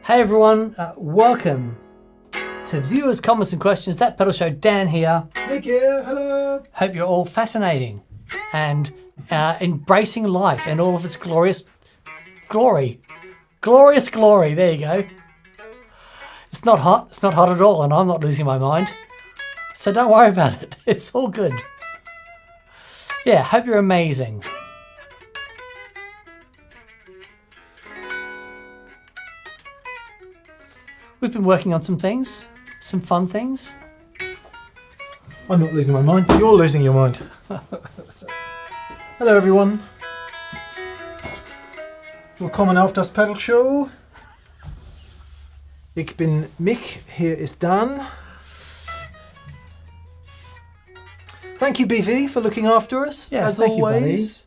Hey everyone, welcome to Viewers, Comments and Questions. That pedal show, Dan here. Nick here, hello. Hope you're all fascinating and embracing life and all of its glorious glory. Glorious glory, there you go. It's not hot at all, and I'm not losing my mind. So don't worry about it, it's all good. Yeah, hope you're amazing. We've been working on some things, some fun things. I'm not losing my mind, you're losing your mind. Hello everyone. Willkommen auf das Pedal Show. Ich bin Mick, hier ist Dan. Thank you BV for looking after us, Yes, as thank always.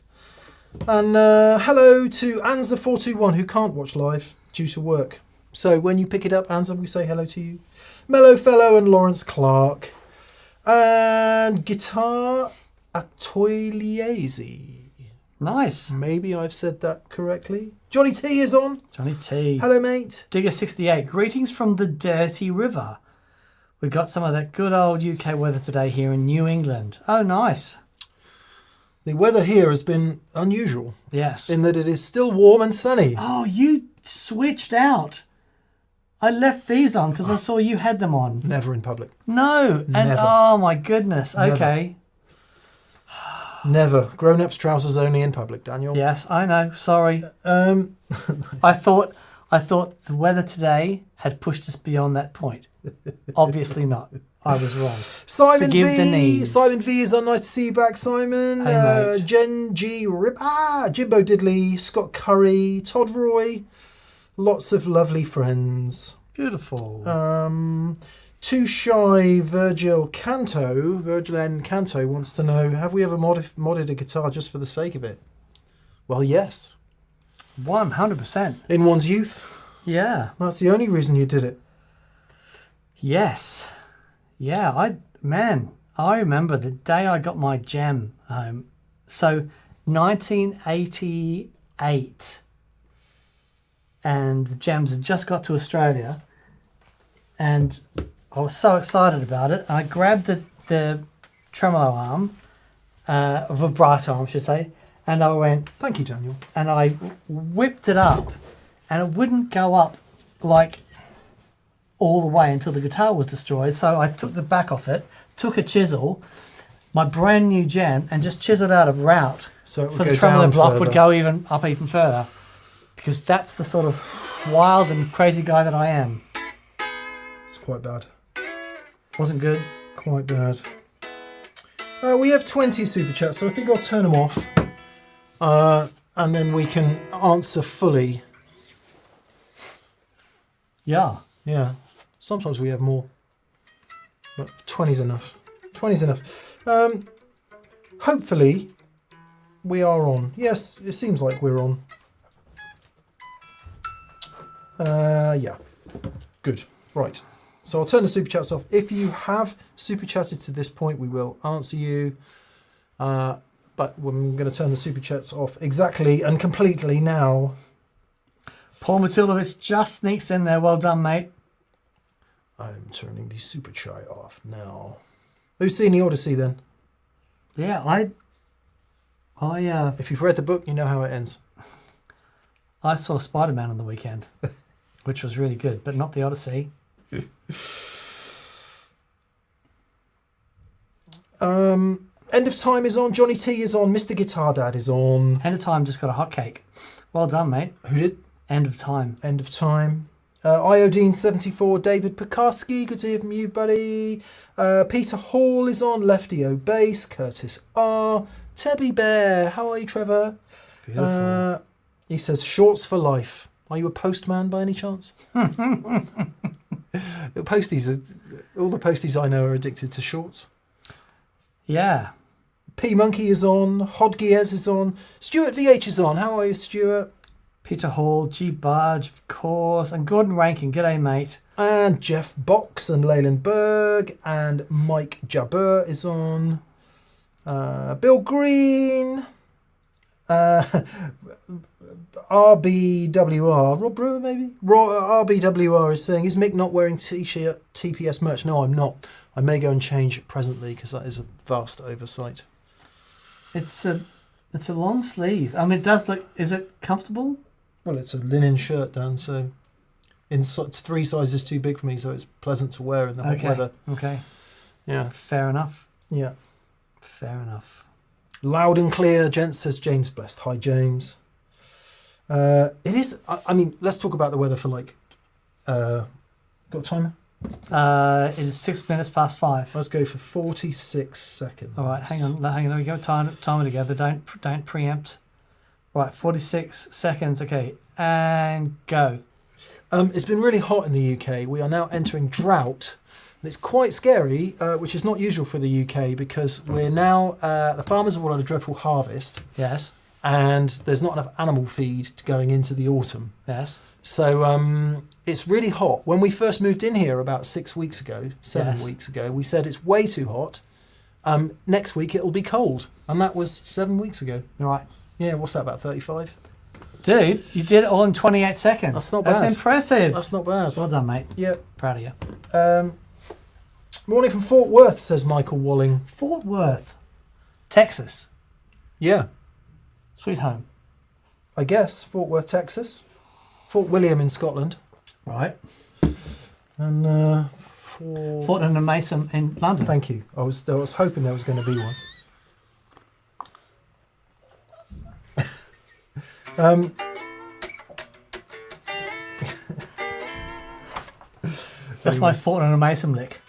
You, buddy. And hello to Anza421 who can't watch live due to work. So when you pick it up, Anza, we say hello to you. Mellow Fellow and Lawrence Clark. And Guitar Atoiliesi. Nice. Maybe I've said that correctly. Johnny T is on. Johnny T. Hello, mate. Digger68, greetings from the dirty river. We've got some of that good old UK weather today here in New England. Oh, nice. The weather here has been unusual. Yes. In that it is still warm and sunny. Oh, you switched out. I left these on because I saw you had them on. Never in public. No. And Never. oh my goodness. Never. Okay. Never. Grown-ups trousers only in public, Daniel. Yes, I know. Sorry. I thought the weather today had pushed us beyond that point. Obviously not. I was wrong. Simon Forgive V. the knees. Simon V is on. Nice to see you back, Simon. Hey, mate. Jen G. Jimbo Diddley, Scott Curry, Todd Roy. Lots of lovely friends. Beautiful. Too Shy Virgil N. Canto wants to know, have we ever modded a guitar just for the sake of it? Well, yes. 100%. In one's youth. Yeah. That's the only reason you did it. Yes. Yeah, I remember the day I got my gem home. So 1988. And the gems had just got to Australia. And I was so excited about it. I grabbed the tremolo arm, vibrato arm, I should say, and I went, Thank you, Daniel. and I whipped it up, and it wouldn't go up like all the way until the guitar was destroyed. So I took the back off it, took a chisel, my brand new gem, and just chiseled out a route So it would for go the tremolo down block further. would go even further, because that's the sort of wild and crazy guy that I am. It's quite bad. Wasn't good. Quite bad. We have 20 super chats, so I think I'll turn them off. And then we can answer fully. Yeah. Yeah. Sometimes we have more. But 20's enough. 20's enough. Hopefully we are on. Yes, it seems like we're on. Yeah. Good. Right. So I'll turn the super chats off. If you have super chatted to this point, we will answer you. But I'm going to turn the super chats off exactly and completely now. Paul Matilovich just sneaks in there. Well done, mate. I'm turning the super chat off now. Who's seen the Odyssey then? Yeah, If you've read the book, you know how it ends. I saw Spider-Man on the weekend, which was really good, but not the Odyssey. End of Time is on. Johnny T is on. Mr. Guitar Dad is on. End of Time just got a hot cake. Well done, mate. Who did? End of Time. End of Time. Iodine74, David Pekarski, good to hear from you, buddy. Peter Hall is on. Lefty O Bass, Curtis R. Tebby Bear, how are you, Trevor? Beautiful. He says, shorts for life. Are you a postman by any chance? Posties, all the posties I know are addicted to shorts. Yeah. P Monkey is on. Hodgiez is on. Stuart VH is on. How are you, Stuart? Peter Hall, G. Budge, of course, and Gordon Rankin. G'day, mate. And Jeff Box and Leyland Berg and Mike Jabber is on. Bill Green. RBWR, Rob Brewer maybe? RBWR is saying, is Mick not wearing t-shirt TPS merch? No, I'm not. I may go and change presently because that is a vast oversight. It's a long sleeve. I mean, it does look. Is it comfortable? Well, it's a linen shirt, Dan, so it's 3 sizes too big for me, so it's pleasant to wear in the hot weather. Okay. Yeah. Fair enough. Yeah. Fair enough. Loud and clear, gents, says James Blessed. Hi, James. It is, I mean, let's talk about the weather for got a timer? It is 6 minutes past 5. Let's go for 46 seconds. All right, hang on. There we go. Time it together. Don't preempt. Right, 46 seconds. Okay, and go. It's been really hot in the UK. We are now entering drought. And it's quite scary, which is not usual for the UK because we're now, the farmers have all had a dreadful harvest. Yes. And there's not enough animal feed going into the autumn. Yes. So it's really hot. When we first moved in here about 6 weeks ago, 7 weeks ago, we said it's way too hot. Next week it'll be cold. And that was 7 weeks ago. Right. Yeah, what's that, about 35? Dude, you did it all in 28 seconds. That's not bad. That's impressive. That's not bad. Well done, mate. Yeah. Proud of you. Morning from Fort Worth, says Michael Walling. Fort Worth, Texas. Yeah. Sweet home. I guess. Fort Worth, Texas. Fort William in Scotland. Right. And Fortnum and Mason in London. Thank you. I was hoping there was going to be one. That's my Fortnum and Mason lick.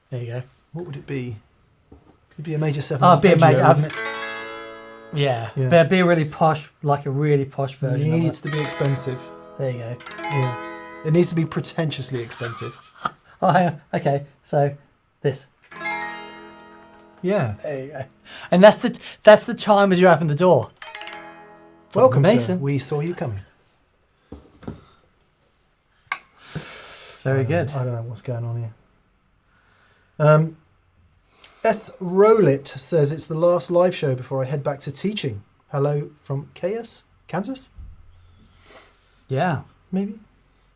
There you go. What would it be? It'd be a major 7. Oh, be a major. wouldn't it? Yeah. There'd be a really posh, like a really posh version. It needs to be expensive. There you go. Yeah. It needs to be pretentiously expensive. Oh, hang on. Okay, so this. Yeah. There you go. And that's the chime as you open the door. Welcome, Mason. sir. We saw you coming. Very good. I don't know what's going on here. S. Rowlett says it's the last live show before I head back to teaching. Hello from Chaos, Kansas? Yeah. Maybe?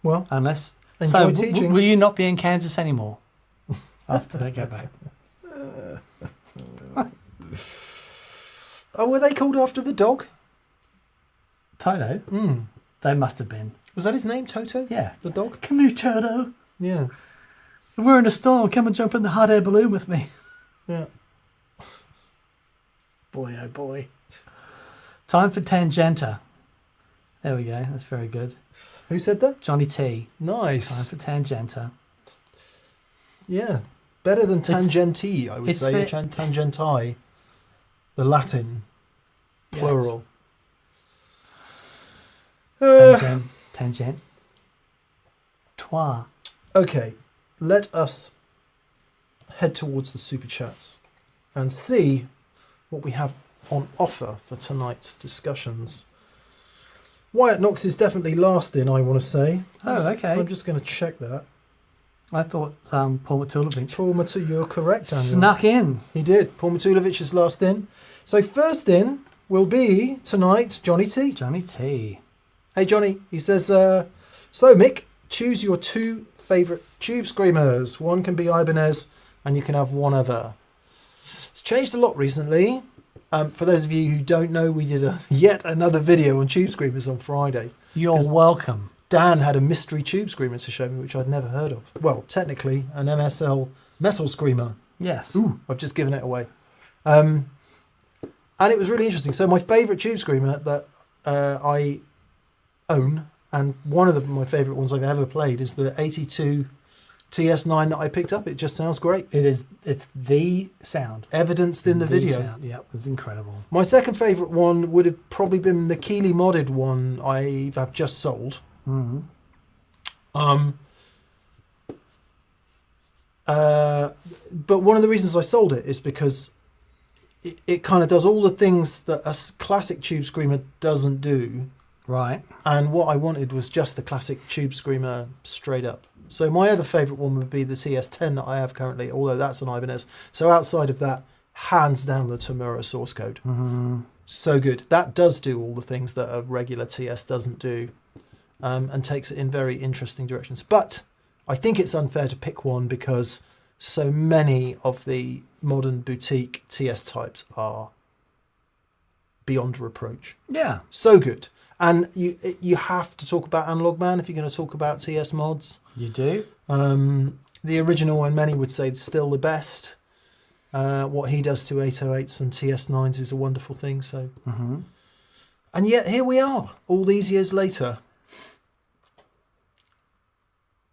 Well, unless... enjoy teaching. Will you not be in Kansas anymore after they go back? Oh, were they called after the dog? Toto? They must have been. Was that his name, Toto? Yeah. The dog? Come here, Toto. Yeah. We're in a storm. Come and jump in the hot air balloon with me. Yeah. Boy, oh boy. Time for Tangenta. There we go. That's very good. Who said that? Johnny T. Nice. Time for Tangenta. Yeah. Better than tangenti, I would say. Tangenti. The Latin. Plural. Tangent. Toi. Okay. Let us head towards the super chats and see what we have on offer for tonight's discussions. Wyatt Knox is definitely last in, I want to say. Okay. I'm just going to check that. I thought Paul Matulovic. Paul Matulovic, you're correct, Daniel. Snuck in. He did. Paul Matulovic is last in. So first in will be, tonight, Johnny T. Johnny T. Hey, Johnny. He says, so Mick, choose your 2 favourite tube screamers. One can be Ibanez and you can have one other. It's changed a lot recently. For those of you who don't know, we did yet another video on tube screamers on Friday. You're welcome. Dan had a mystery tube screamer to show me, which I'd never heard of. Well, technically, an MSL metal screamer. Yes. Ooh, I've just given it away. And it was really interesting. So my favourite tube screamer that I own, and one of my favourite ones I've ever played, is the 82 TS9 that I picked up. It just sounds great. It's the sound. Evidenced in the video. Sound. Yeah, it was incredible. My second favourite one would have probably been the Keeley modded one I've just sold. Mm-hmm. But one of the reasons I sold it is because it kind of does all the things that a classic tube screamer doesn't do. Right. And what I wanted was just the classic tube screamer straight up. So my other favourite one would be the TS10 that I have currently, although that's an Ibanez. So outside of that, hands down the Tamura source code. So good. That does do all the things that a regular TS doesn't do, and takes it in very interesting directions. But I think it's unfair to pick one because so many of the modern boutique TS types are beyond reproach. Yeah. So good. And you have to talk about Analog Man if you're going to talk about TS mods. You do. The original, and many would say, is still the best. What he does to 808s and TS9s is a wonderful thing. So, and yet here we are, all these years later,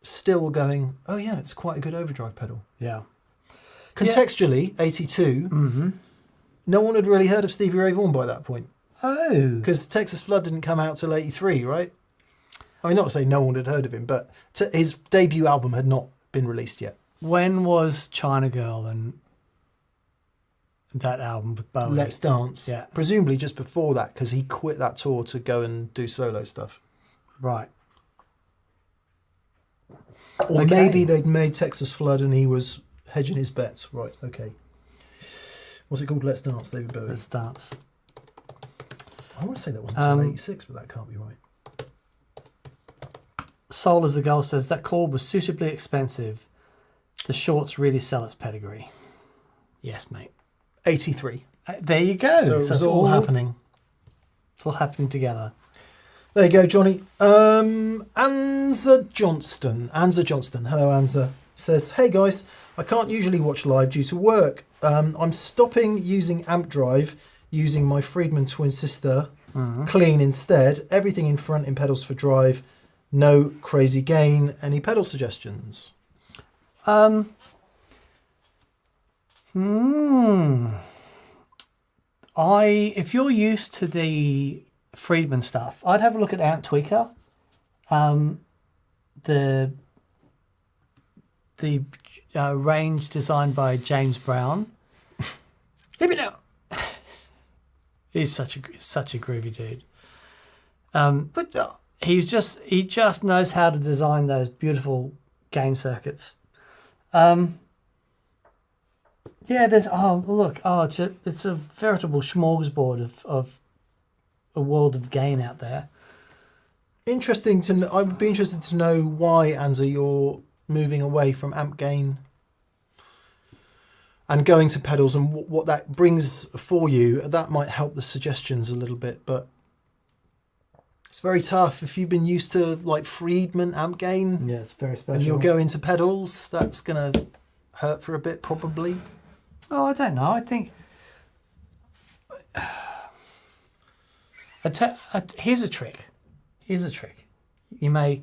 still going, oh yeah, it's quite a good overdrive pedal. Yeah. Contextually, 82, no one had really heard of Stevie Ray Vaughan by that point. Oh. Because Texas Flood didn't come out till 83, right? I mean, not to say no one had heard of him, but his debut album had not been released yet. When was China Girl and that album with Bowie? Let's Dance. Yeah. Presumably just before that, because he quit that tour to go and do solo stuff. Right. Or Okay. maybe they'd made Texas Flood and he was hedging his bets. Right, okay. What's it called? Let's Dance, David Bowie. Let's Dance. I want to say that wasn't until 86, but that can't be right. Soul as the Goal says that chord was suitably expensive. The shorts really sell its pedigree. Yes, mate. 83. There you go. So it was all happening. It's all happening together. There you go, Johnny. Anza Johnston. Hello, Anza. Says, hey guys, I can't usually watch live due to work. I'm stopping using Amp Drive, using my Friedman twin sister clean instead. Everything in front in pedals for drive. No crazy gain. Any pedal suggestions? If you're used to the Friedman stuff, I'd have a look at Amp Tweaker. The range designed by James Brown. Let me know. He's such a groovy dude. But he just knows how to design those beautiful gain circuits. Yeah, there's it's a veritable smorgasbord of a world of gain out there. Interesting to know. I would be interested to know why, Anza, you're moving away from amp gain and going to pedals, and what that brings for you. That might help the suggestions a little bit, but it's very tough if you've been used to like Friedman amp gain. Yeah, it's very special. And you'll go into pedals. That's gonna hurt for a bit, probably. Oh, I don't know. I think here's a trick. You may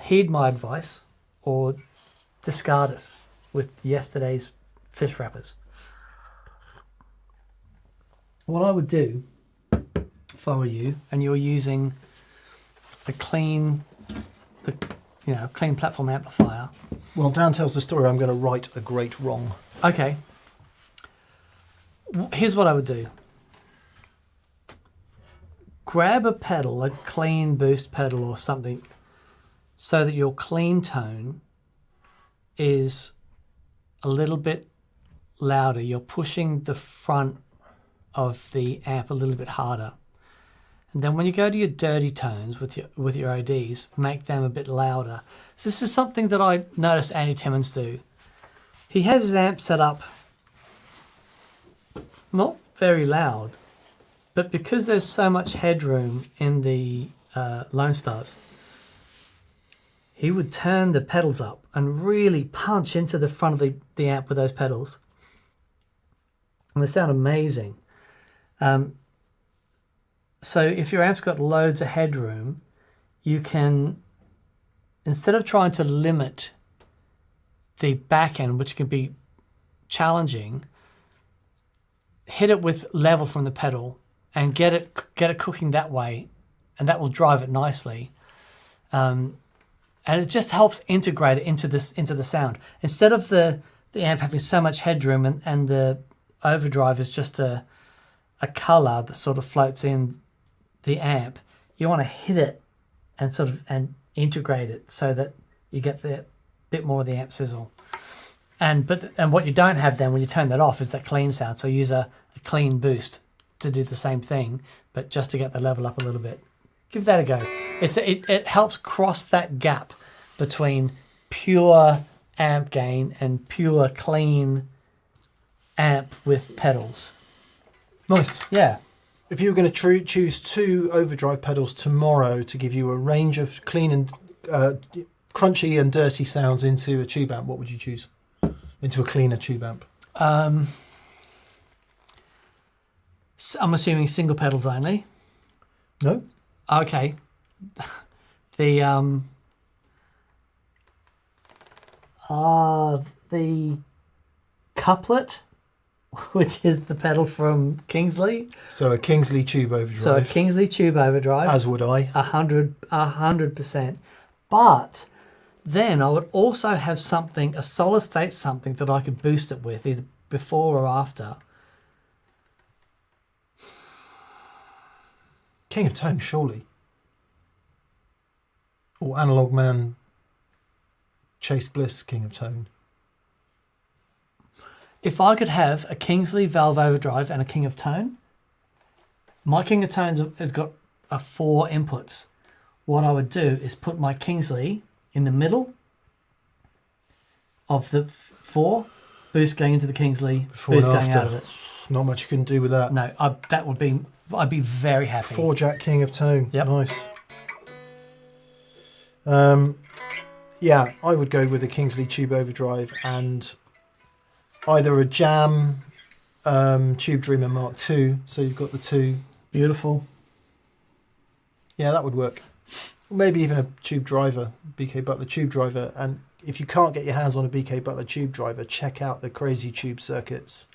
heed my advice or discard it with yesterday's fish wrappers. What I would do if I were you and you're using a clean platform amplifier. Well, Dan tells the story. I'm going to right a great wrong. Okay. Here's what I would do. Grab a pedal, a clean boost pedal or something, so that your clean tone is a little bit louder. You're pushing the front of the amp a little bit harder. And then when you go to your dirty tones with your ODs, make them a bit louder. So this is something that I noticed Andy Timmons do. He has his amp set up not very loud, but because there's so much headroom in the Lone Stars, he would turn the pedals up and really punch into the front of the amp with those pedals. And they sound amazing. So if your amp's got loads of headroom, you can, instead of trying to limit the back end, which can be challenging, hit it with level from the pedal and get it cooking that way, and that will drive it nicely. And it just helps integrate it into the sound. Instead of the amp having so much headroom and the overdrive is just a color that sort of floats in the amp, you want to hit it and integrate it so that you get the bit more of the amp sizzle. And what you don't have then when you turn that off is that clean sound. So use a clean boost to do the same thing, but just to get the level up a little bit. Give that a go. It helps cross that gap between pure amp gain and pure clean amp with pedals. Nice. Yeah. If you were going to choose 2 overdrive pedals tomorrow to give you a range of clean and crunchy and dirty sounds into a tube amp, what would you choose? Into a cleaner tube amp? I'm assuming single pedals only. No. Okay. The couplet, which is the pedal from Kingsley. So a Kingsley tube overdrive. So a Kingsley tube overdrive. As would I. 100%. But then I would also have something, a solid state something that I could boost it with either before or after. King of Tone, surely. Or Analog Man, Chase Bliss, King of Tone. If I could have a Kingsley valve overdrive and a King of Tone, my King of Tones has got 4 inputs. What I would do is put my Kingsley in the middle of the 4, boost going into the Kingsley, Before boost and going after. out of it. Not much you can do with that. No, I'd be very happy. 4-jack King of Tone. Yep. Nice. Yeah, I would go with a Kingsley tube overdrive and either a Jam Tube Dreamer Mark II. So you've got the 2. Beautiful. Yeah, that would work. Maybe even a tube driver, BK Butler tube driver. And if you can't get your hands on a BK Butler tube driver, check out the Crazy Tube Circuits.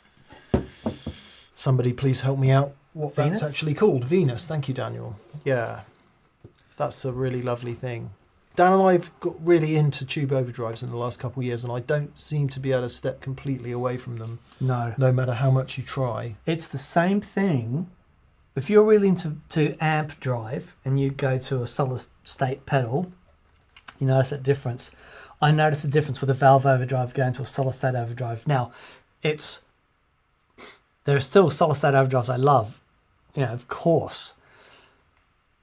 Somebody please help me out what Venus? that's actually called. Venus. Thank you, Daniel. Yeah, that's a really lovely thing. Dan and I have got really into tube overdrives in the last couple of years, and I don't seem to be able to step completely away from them. No matter how much you try. It's the same thing. If you're really into amp drive and you go to a solid state pedal, you notice that difference. I notice the difference with a valve overdrive going to a solid state overdrive. Now, there are still solid state overdrives I love, of course,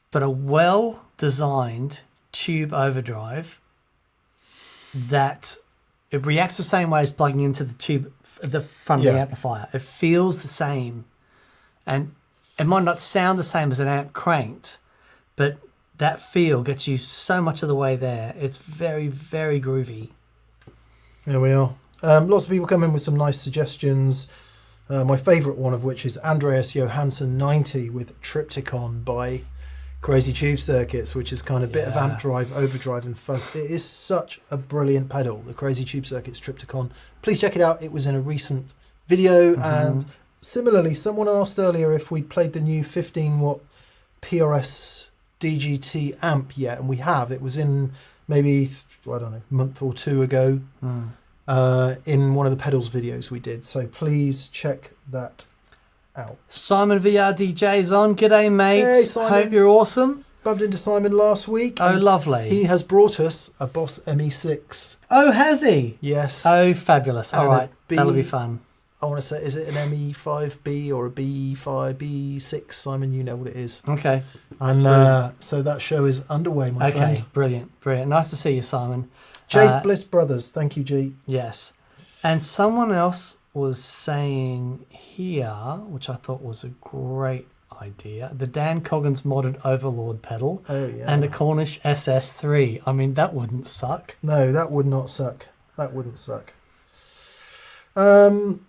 but a well-designed tube overdrive that it reacts the same way as plugging into the front of the amplifier. It feels the same, and it might not sound the same as an amp cranked, but that feel gets you so much of the way there. It's very, very groovy. There we are. Lots of people come in with some nice suggestions. My favourite one of which is Andreas Johansson 90 with Triptychon by Crazy Tube Circuits, which is kind of a bit of amp drive, overdrive and fuzz. It is such a brilliant pedal, the Crazy Tube Circuits Triptychon. Please check it out. It was in a recent video. And similarly, someone asked earlier if we'd played the new 15-watt PRS DGT amp yet, and we have. It was in maybe, a month or 2 ago in one of the pedals videos we did. So please check that out. Simon VR DJ's on. G'day, mate. Hey, Simon. Hope you're awesome. Bumped into Simon last week. Oh, lovely. He has brought us a Boss ME6. Oh, has he? Yes. Oh, fabulous. All And right. a That'll be fun. I want to say, is it an ME5B or a B5, B6? Simon, you know what it is. Okay. And so that show is underway, my friend. Okay, brilliant. Nice to see you, Simon. Chase Bliss Brothers. Thank you, G. Yes. And someone else was saying here, which I thought was a great idea, the Dan Coggins modded Overlord pedal and the Cornish SS3. I mean, that wouldn't suck. No, that would not suck. That wouldn't suck. Quina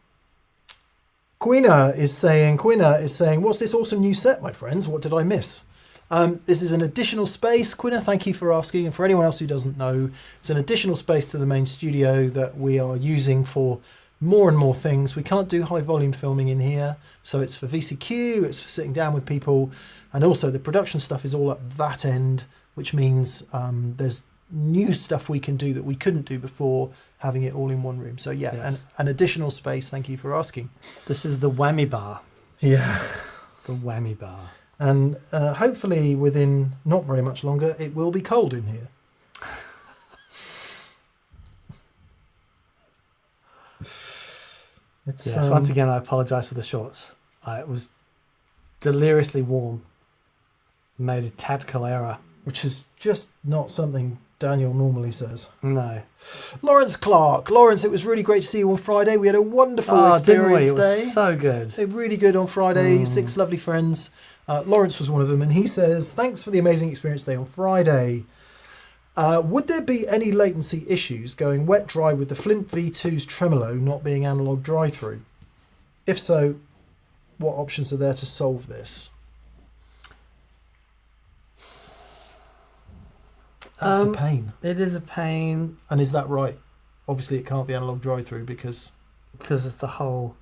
is saying, what's this awesome new set, my friends? What did I miss? This is an additional space. Quina, thank you for asking. And for anyone else who doesn't know, it's an additional space to the main studio that we are using for more and more things. We can't do high volume filming in here. So it's for VCQ, it's for sitting down with people. And also the production stuff is all at that end, which means there's new stuff we can do that we couldn't do before having it all in one room. So yeah, yes. an additional space. Thank you for asking. This is the whammy bar. Yeah. The whammy bar. And hopefully within not very much longer, it will be cold in here. It's Yes, once again, I apologise for the shorts. It was deliriously warm. Made a tactical error. which is just not something Daniel normally says. No. Lawrence Clark. Lawrence, it was really great to see you on Friday. We had a wonderful experience didn't we? It day. was so good. They're really good on Friday. 6 lovely friends. Lawrence was one of them, and he says, thanks for the amazing experience day on Friday. Would there be any latency issues going wet-dry with the Flint V2's tremolo not being analog dry-through? If so, what options are there to solve this? That's a pain. It is a pain. And is that right? Obviously, it can't be analog dry-through because it's the whole...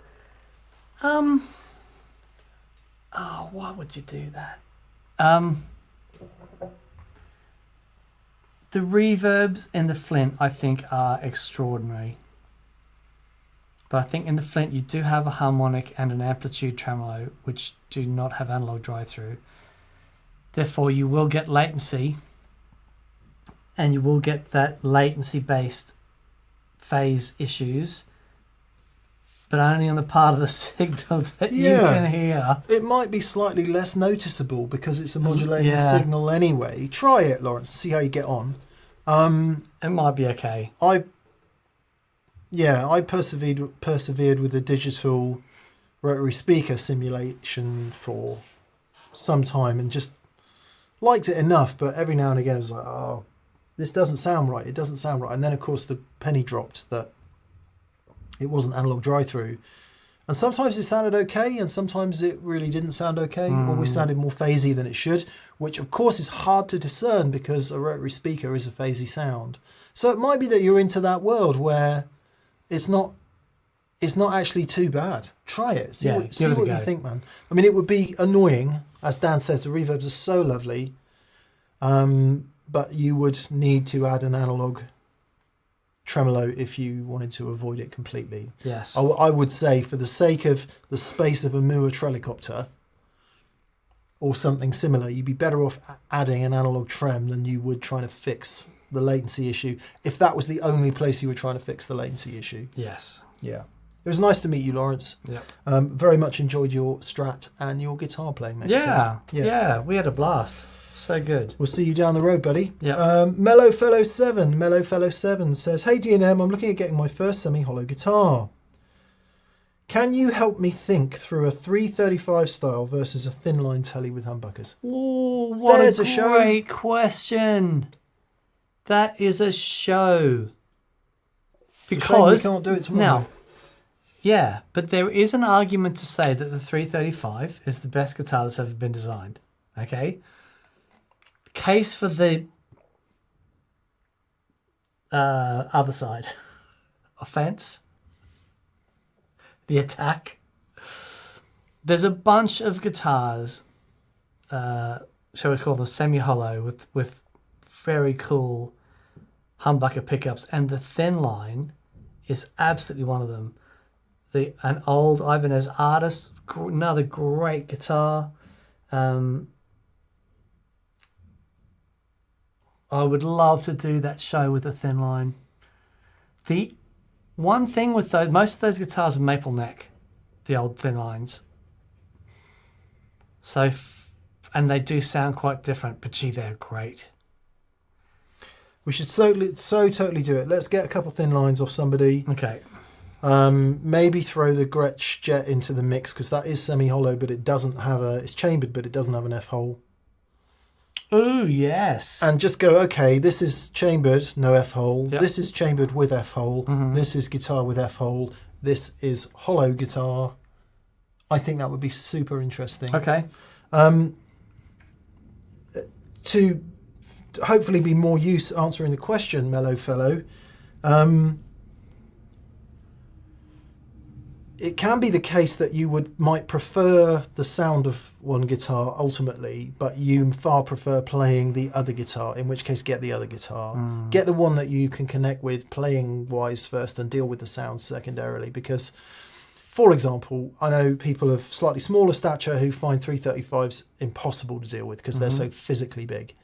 why would you do that? The reverbs in the Flint, I think, are extraordinary. But I think in the Flint, you do have a harmonic and an amplitude tremolo, which do not have analog dry-through. Therefore, you will get latency, and you will get that latency-based phase issues, but only on the part of the signal that you can hear. It might be slightly less noticeable because it's a modulating signal anyway. Try it, Lawrence, see how you get on. It might be okay. I persevered with a digital rotary speaker simulation for some time and just liked it enough, but every now and again it was like, oh, this doesn't sound right. It doesn't sound right. And then, of course, the penny dropped that it wasn't analog dry-through. And sometimes it sounded okay, and sometimes it really didn't sound okay. Always sounded more phasey than it should, which, of course, is hard to discern because a rotary speaker is a phasey sound. So it might be that you're into that world where it's not actually too bad. Try it. See what you think, man. I mean, it would be annoying. As Dan says, the reverbs are so lovely. But you would need to add an analog tremolo if you wanted to avoid it completely. Yes. I would say for the sake of the space of a Moore Trelicopter or something similar, you'd be better off adding an analog trem than you would trying to fix the latency issue, if that was the only place you were trying to fix the latency issue. Yes. Yeah. It was nice to meet you, Lawrence. Yep. Very much enjoyed your Strat and your guitar playing, mate. Yeah. We had a blast. So good. We'll see you down the road, buddy. Yeah. Mellow Fellow 7 says, hey D&M, I'm looking at getting my first semi-hollow guitar. Can you help me think through a 335 style versus a thin line telly with humbuckers? Oh, what There's a show. great question. That is a show. Because you can't do it tomorrow. Now, yeah, but there is an argument to say that the 335 is the best guitar that's ever been designed. Okay? Case for the other side. Offense. The attack. There's a bunch of guitars, shall we call them semi-hollow, with very cool humbucker pickups, and the thin line is absolutely one of them. An old Ibanez Artist, another great guitar. I would love to do that show with a thin line. The one thing with those, most of those guitars are maple neck, the old thin lines. So, and they do sound quite different, but gee, they're great. We should totally do it. Let's get a couple thin lines off somebody. Okay. Maybe throw the Gretsch Jet into the mix because that is semi-hollow, but it doesn't have it's chambered, but it doesn't have an F-hole. Oh, yes. And just go, okay, this is chambered, no F-hole. Yep. This is chambered with F-hole. Mm-hmm. This is guitar with F-hole. This is hollow guitar. I think that would be super interesting. Okay. To hopefully be more use answering the question, Mellow Fellow, it can be the case that you might prefer the sound of one guitar ultimately, but you far prefer playing the other guitar, in which case get the other guitar. Get the one that you can connect with playing wise first and deal with the sounds secondarily, because for example, I know people of slightly smaller stature who find 335s impossible to deal with because they're so physically big.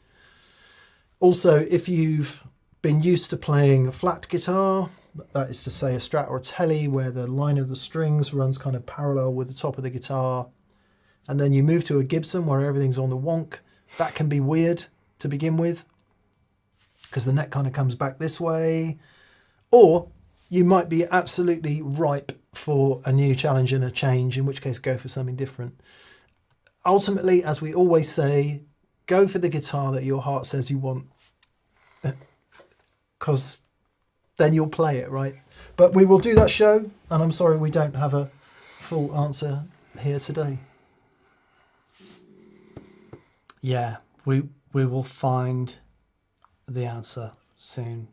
Also, if you've been used to playing a flat guitar That is to say a Strat or a Tele where the line of the strings runs kind of parallel with the top of the guitar. And then you move to a Gibson where everything's on the wonk. That can be weird to begin with because the neck kind of comes back this way. Or you might be absolutely ripe for a new challenge and a change, in which case go for something different. Ultimately, as we always say, go for the guitar that your heart says you want, because then you'll play it, right? But we will do that show, and I'm sorry we don't have a full answer here today. Yeah, we will find the answer soon.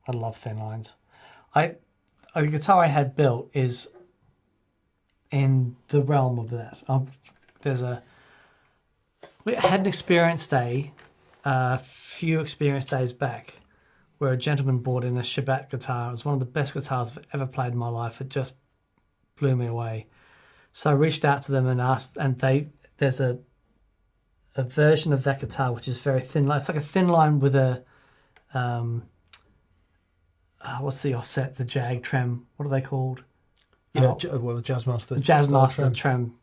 I love thin lines. A guitar I had built is in the realm of that. We had an experience day a few experience days back where a gentleman brought in a Shabat guitar. It was one of the best guitars I've ever played in my life. It just blew me away. So I reached out to them and asked, and there's a version of that guitar which is very thin line. It's like a thin line with a what's the offset? The Jag trem. What are they called? Yeah, well, the Jazzmaster. The Jazzmaster trem.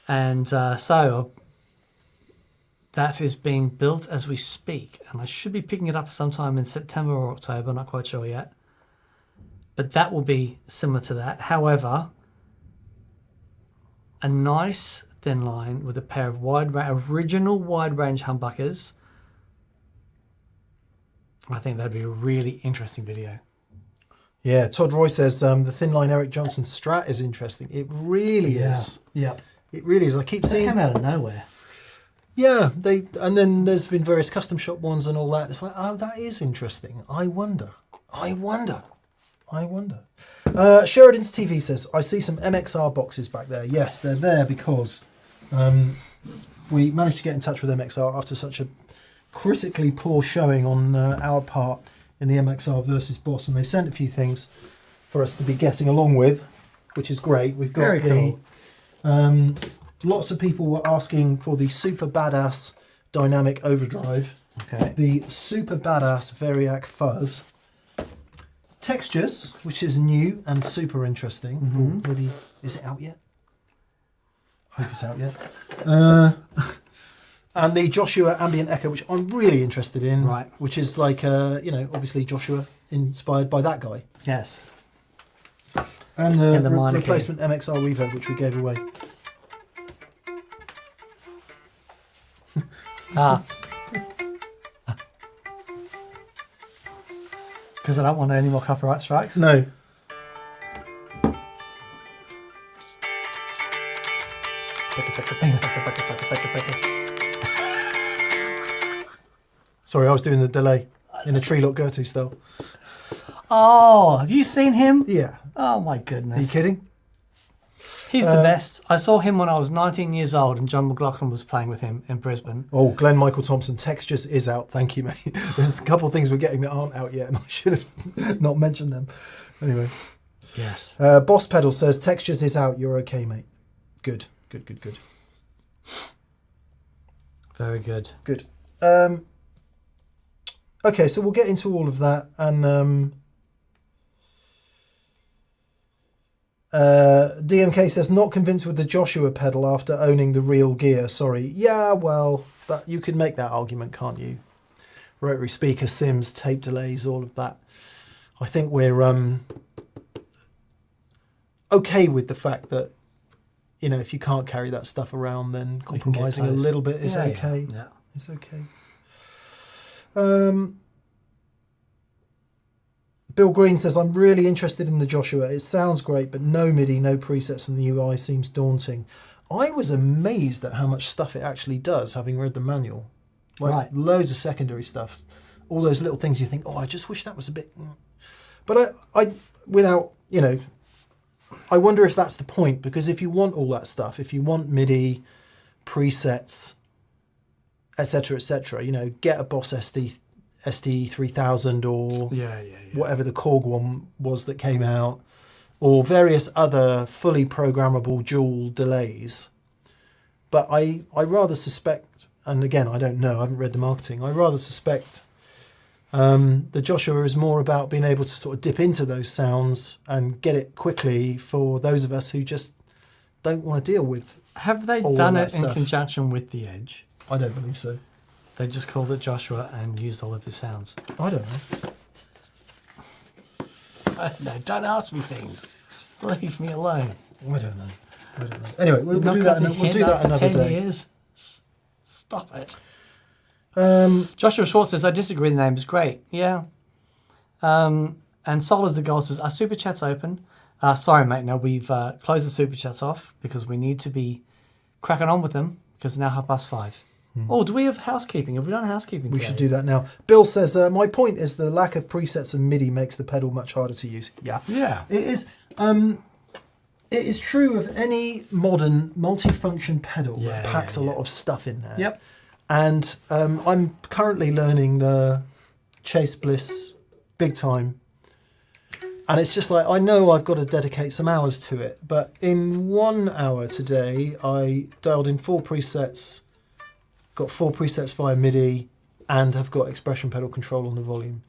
And so that is being built as we speak, and I should be picking it up sometime in September or October. Not quite sure yet, but that will be similar to that. However, a nice thin line with a pair of original wide range humbuckers. I think that'd be a really interesting video. Yeah, Todd Roy says the thin line Eric Johnson Strat is interesting. It really is. Yeah, it really is. I keep seeing. They came out of nowhere. Yeah, and then there's been various custom shop ones and all that. It's like, oh, that is interesting. I wonder. Sheridan's TV says, I see some MXR boxes back there. Yes, they're there because we managed to get in touch with MXR after such a critically poor showing on our part in the MXR versus Boss, and they've sent a few things for us to be getting along with, which is great. We've got Very cool. Lots of people were asking for the super badass dynamic overdrive, the super badass Variac fuzz, textures, which is new and super interesting. Mm-hmm. Maybe, is it out yet? Hope it's out yet. And the Joshua Ambient Echo, which I'm really interested in, right? Which is like, obviously Joshua inspired by that guy. Yes. And the replacement MXR Reverb, which we gave away. Because I don't want any more copyright strikes. No. Sorry, I was doing the delay in a Tree Lock Gertu style. Oh, have you seen him? Yeah. Oh my goodness. Are you kidding? He's the best. I saw him when I was 19 years old and John McLaughlin was playing with him in Brisbane. Oh, Glenn Michael Thompson, Textures is out. Thank you, mate. There's a couple of things we're getting that aren't out yet and I should have not mentioned them. Anyway. Yes. Boss Pedal says, Textures is out. You're okay, mate. Good. Very good. Good. Okay, so we'll get into all of that. And DMK says, not convinced with the Joshua pedal after owning the real gear. Sorry. Yeah, well, you could make that argument, can't you? Rotary speaker, Sims, tape delays, all of that. I think we're okay with the fact that, if you can't carry that stuff around, then compromising a little bit is okay. Yeah. It's okay. Bill Green says, I'm really interested in the Joshua. It sounds great, but no MIDI, no presets, and the UI seems daunting. I was amazed at how much stuff it actually does, having read the manual. Loads of secondary stuff. All those little things you think, oh, I just wish that was a bit... But I wonder if that's the point, because if you want all that stuff, if you want MIDI, presets, etc., get a Boss SD3000 or whatever the Korg one was that came out, or various other fully programmable dual delays. But I rather suspect, and again, I don't know, I haven't read the marketing, I rather suspect The Joshua is more about being able to sort of dip into those sounds and get it quickly for those of us who just don't want to deal with. Have they all done that it in stuff. conjunction with the Edge? I don't believe so. They just called it Joshua and used all of his sounds. I don't know. No, don't ask me things. Leave me alone. I don't know. Anyway, we'll Not do got that. the We'll do hint that after another 10 day. years. Stop it. Um, Joshua Schwartz says, I disagree, the name is great. Yeah. And Sol is the goal says, our super chat's open. Sorry, mate, no, we've closed the super chats off because we need to be cracking on with them because it's now 5:30. Oh, do we have housekeeping? Have we done housekeeping we today? should do that now. Bill says, my point is the lack of presets and MIDI makes the pedal much harder to use. Yeah. Yeah. It is. It is true of any modern multifunction pedal that packs a lot of stuff in there. Yep. And I'm currently learning the Chase Bliss big time. And it's just like, I know I've got to dedicate some hours to it. But in 1 hour today, I dialed in 4 presets, got 4 presets via MIDI, and have got expression pedal control on the volume.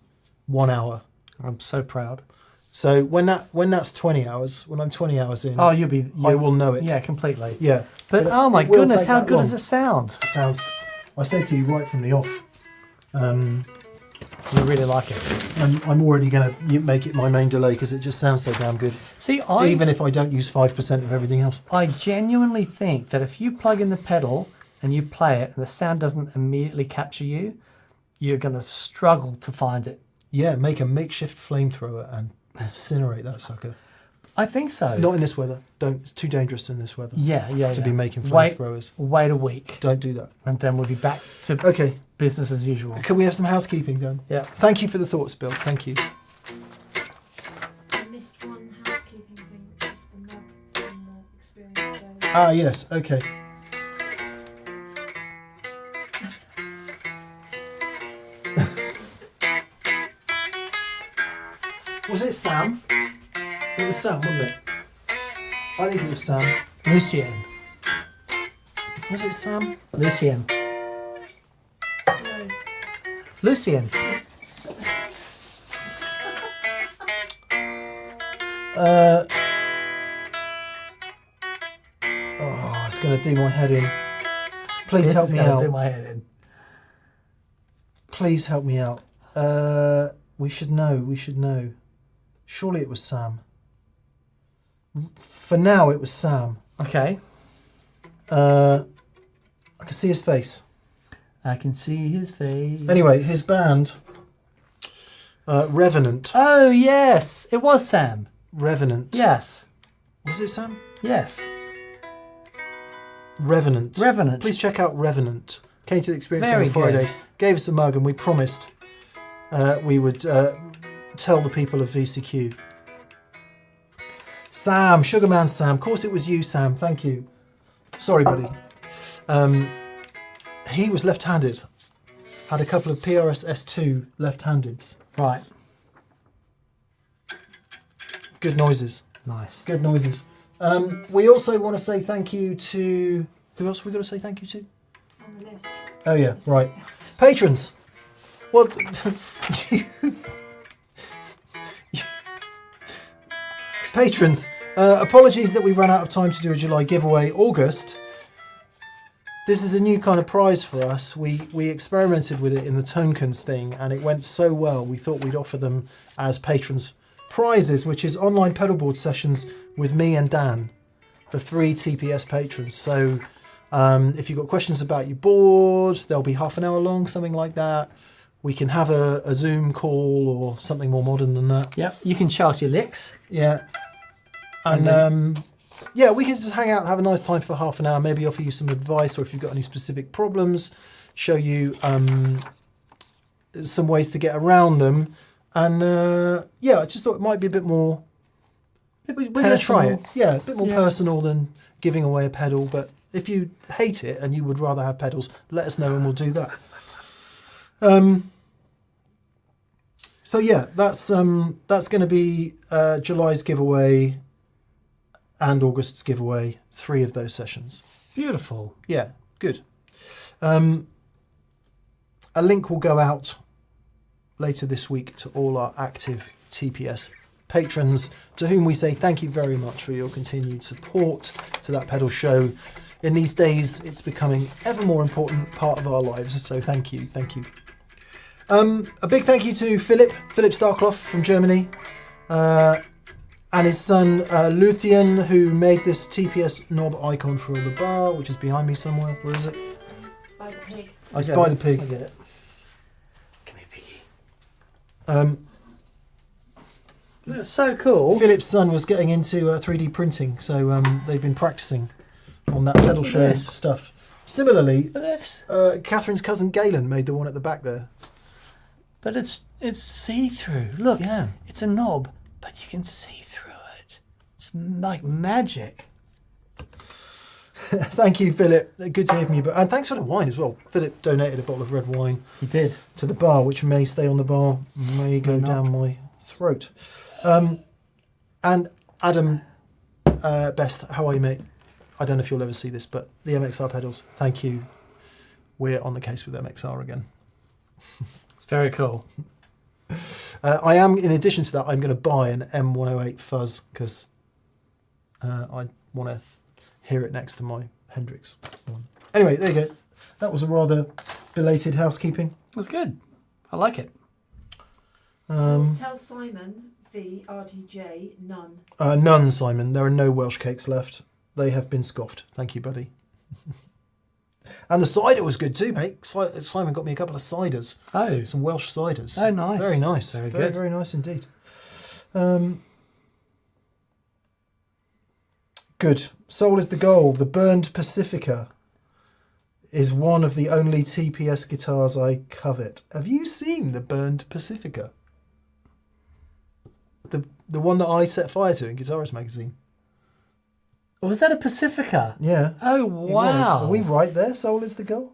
1 hour. I'm so proud. So when that's 20 hours, when I'm 20 hours in, Oh, I will know it. Yeah, completely. Yeah. But oh my it will goodness, take how that good long. does it sound? It sounds, I said to you right from the off, We really like it. I'm already going to make it my main delay because it just sounds so damn good. See, Even if I don't use 5% of everything else. I genuinely think that if you plug in the pedal and you play it and the sound doesn't immediately capture you, you're going to struggle to find it. Yeah, make a makeshift flamethrower and incinerate that sucker. I think so. Not in this weather. Don't. It's too dangerous in this weather. Yeah. To be making flamethrowers. Wait a week, Don't do that. and then we'll be back to Okay. business as usual. Can we have some housekeeping done? Yeah. Thank you for the thoughts, Bill. Thank you. I missed one housekeeping thing, which is the mug on the experience day. Ah, yes. Okay. Was it Sam? It was Sam, wasn't it? I think it was Sam. Lucien. Was it Sam? Lucien. No. Lucien. Oh, it's going to do my head in. Please This help is me gonna out. do my head in. Please help me out. We should know. We should know. Surely it was Sam. For now, it was Sam. Okay. I can see his face. I can see his face. Anyway, his band, Revenant. Oh, yes. It was Sam. Revenant. Yes. Was it Sam? Yes. Revenant. Revenant. Please check out Revenant. Came to the experience Very on Friday. good. Gave us a mug and we promised we would tell the people of VCQ. Sam, Sugarman Sam. Of course it was you, Sam. Thank you. Sorry, buddy. He was left-handed. Had a couple of PRS S2 left-handeds. Right. Good noises. Nice. Good noises. We also want to say thank you to... Who else have we got to say thank you to? On the list. Oh, yeah, right. Patrons. Well, patrons, apologies that we ran out of time to do a July giveaway. August, this is a new kind of prize for us. We experimented with it in the Tonekins thing and it went so well we thought we'd offer them as patrons prizes, which is online pedalboard sessions with me and Dan for 3 TPS patrons. So if you've got questions about your board, they'll be half an hour long, something like that. We can have a Zoom call or something more modern than that. Yep. You can show us your licks. Yeah. And yeah, we can just hang out and have a nice time for half an hour, maybe offer you some advice, or if you've got any specific problems, show you some ways to get around them. And yeah, I just thought it might be a bit more... We're going to try it. Yeah, a bit more personal than giving away a pedal. But if you hate it and you would rather have pedals, let us know and we'll do that. So yeah, that's going to be July's giveaway and August's giveaway. 3 of those sessions. Beautiful. Yeah, good. A link will go out later this week to all our active TPS patrons, to whom we say thank you very much for your continued support to That Pedal Show. In these days, it's becoming ever more important part of our lives, so thank you. A big thank you to Philip Starkloff from Germany, and his son Luthien, who made this TPS knob icon for the bar, which is behind me somewhere. Where is it? By the pig. It's by the pig. I get it. Come here, piggy. That's so cool. Philip's son was getting into 3D printing, so they've been practicing on that pedal show this. stuff. Similarly, Look at this. Catherine's cousin Galen made the one at the back there. But it's see-through. Look, Yeah. it's a knob, but you can see through it. It's like magic. Thank you, Philip. Good to hear from you. And thanks for the wine as well. Philip donated a bottle of red wine He did. to the bar, which may stay on the bar, may go down my throat. And Adam Best, how are you, mate? I don't know if you'll ever see this, but the MXR pedals, thank you. We're on the case with MXR again. It's very cool. I am, in addition to that, I'm going to buy an M108 fuzz because I want to hear it next to my Hendrix one. Anyway, there you go. That was a rather belated housekeeping. It was good. I like it. Tell Simon V RTJ none. None, Simon. There are no Welsh cakes left. They have been scoffed. Thank you, buddy. And the cider was good too, mate. Simon got me a couple of ciders. Oh. Some Welsh ciders. Oh, nice. Very nice. Very Very, good. very nice indeed. Good. Soul is the goal. The Burned Pacifica is one of the only TPS guitars I covet. Have you seen the Burned Pacifica? The one that I set fire to in Guitarist magazine. Was that a Pacifica? Yeah. Oh, It was. wow. Are we right there? Soul is the goal.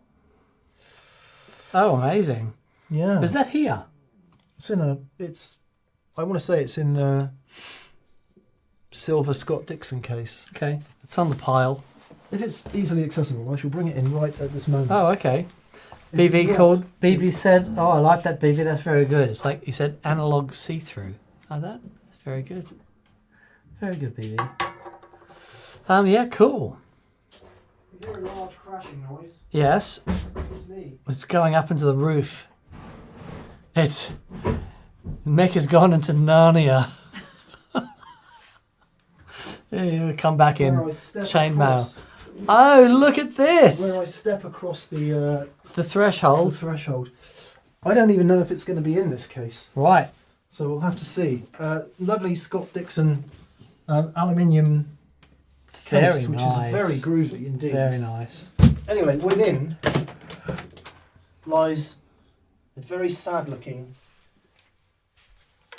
Oh, amazing. Yeah. Was that here? It's in a. I want to say it's in the silver Scott Dixon case. Okay. It's on the pile. If it's easily accessible, I shall bring it in right at this moment. Oh, okay. If it's BV not- called. BV said, "Oh, I like that, BV. That's very good." It's like he said, analog see-through. Like that. That's very good. Very good, BV. Yeah, cool. You hear a large crashing noise? Yes, It's me. it's going up into the roof. Mick has gone into Narnia. He'll come back in. Where I step chainmail. across- Oh, look at Where I this! step across the The threshold. I don't even know if it's going to be in this case, Right. so we'll have to see. Lovely Scott Dixon aluminium Very case, which nice. is very groovy indeed. Very nice. Anyway, within lies a very sad-looking,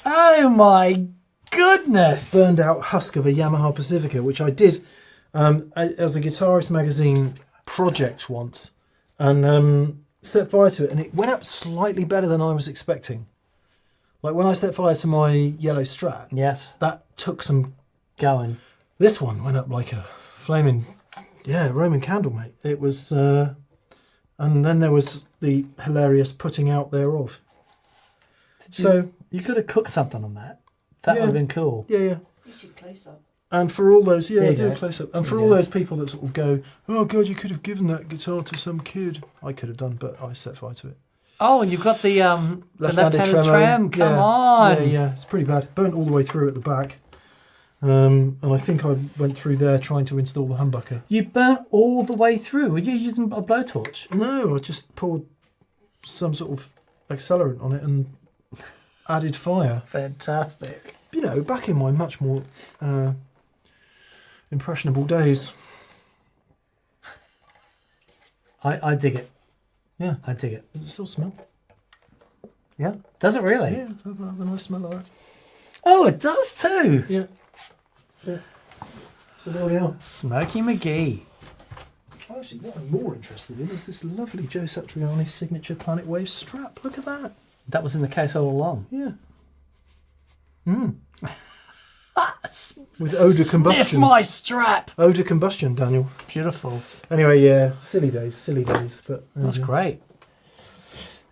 Oh my goodness! burned out husk of a Yamaha Pacifica, which I did as a Guitarist magazine project once, and set fire to it, and it went up slightly better than I was expecting. Like when I set fire to my yellow Strat, Yes, that took some. going. This one went up like a flaming, Roman candle, mate. It was, and then there was the hilarious putting out thereof. So You could have cooked something on that. That Yeah. would have been cool. yeah. You should close up. And for all those, There you do a go. close up. And There for you all go. those people that sort of go, "Oh God, you could have given that guitar to some kid." I could have done, but I set fire to it. Oh, and you've got the left-handed tremo. tram. Come Yeah. on. Yeah, it's pretty bad. Burnt all the way through at the back. And I think I went through there trying to install the humbucker. You burnt all the way through. Were you using a blowtorch? No, I just poured some sort of accelerant on it and added fire. Fantastic. You know, back in my much more impressionable days. I dig it. Yeah. I dig it. Does it still smell? Yeah. Does it really? Yeah, have a nice smell of that. Oh, it does too. Yeah. Yeah. So there we are. Smokey McGee. Actually, what I'm more interested in is this lovely Joe Satriani signature Planet Wave strap. Look at that. That was in the case all along. Yeah. With odour combustion. Sniff my strap. Odour combustion, Daniel. Beautiful. Anyway, yeah, silly days. But That's great.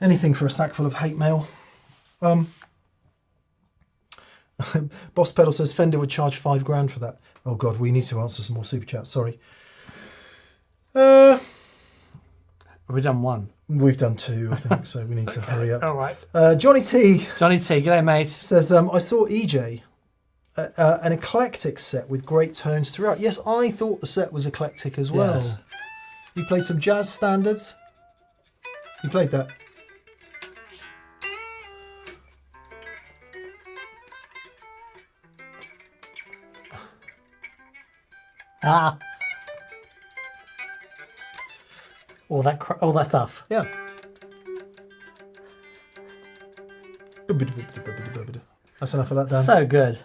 anything for a sack full of hate mail. Boss Pedal says Fender would charge $5,000 for that. Oh God, we need to answer some more super chats. Sorry. Have we done one? We've done two, I think, so we need to hurry up. All right. Johnny T Johnny T, g'day, mate. says, I saw EJ, an eclectic set with great tones throughout. Yes, I thought the set was eclectic as well. Yes. He played some jazz standards. He played that. Ah. All that stuff. Yeah. That's enough of that, Dan. So good.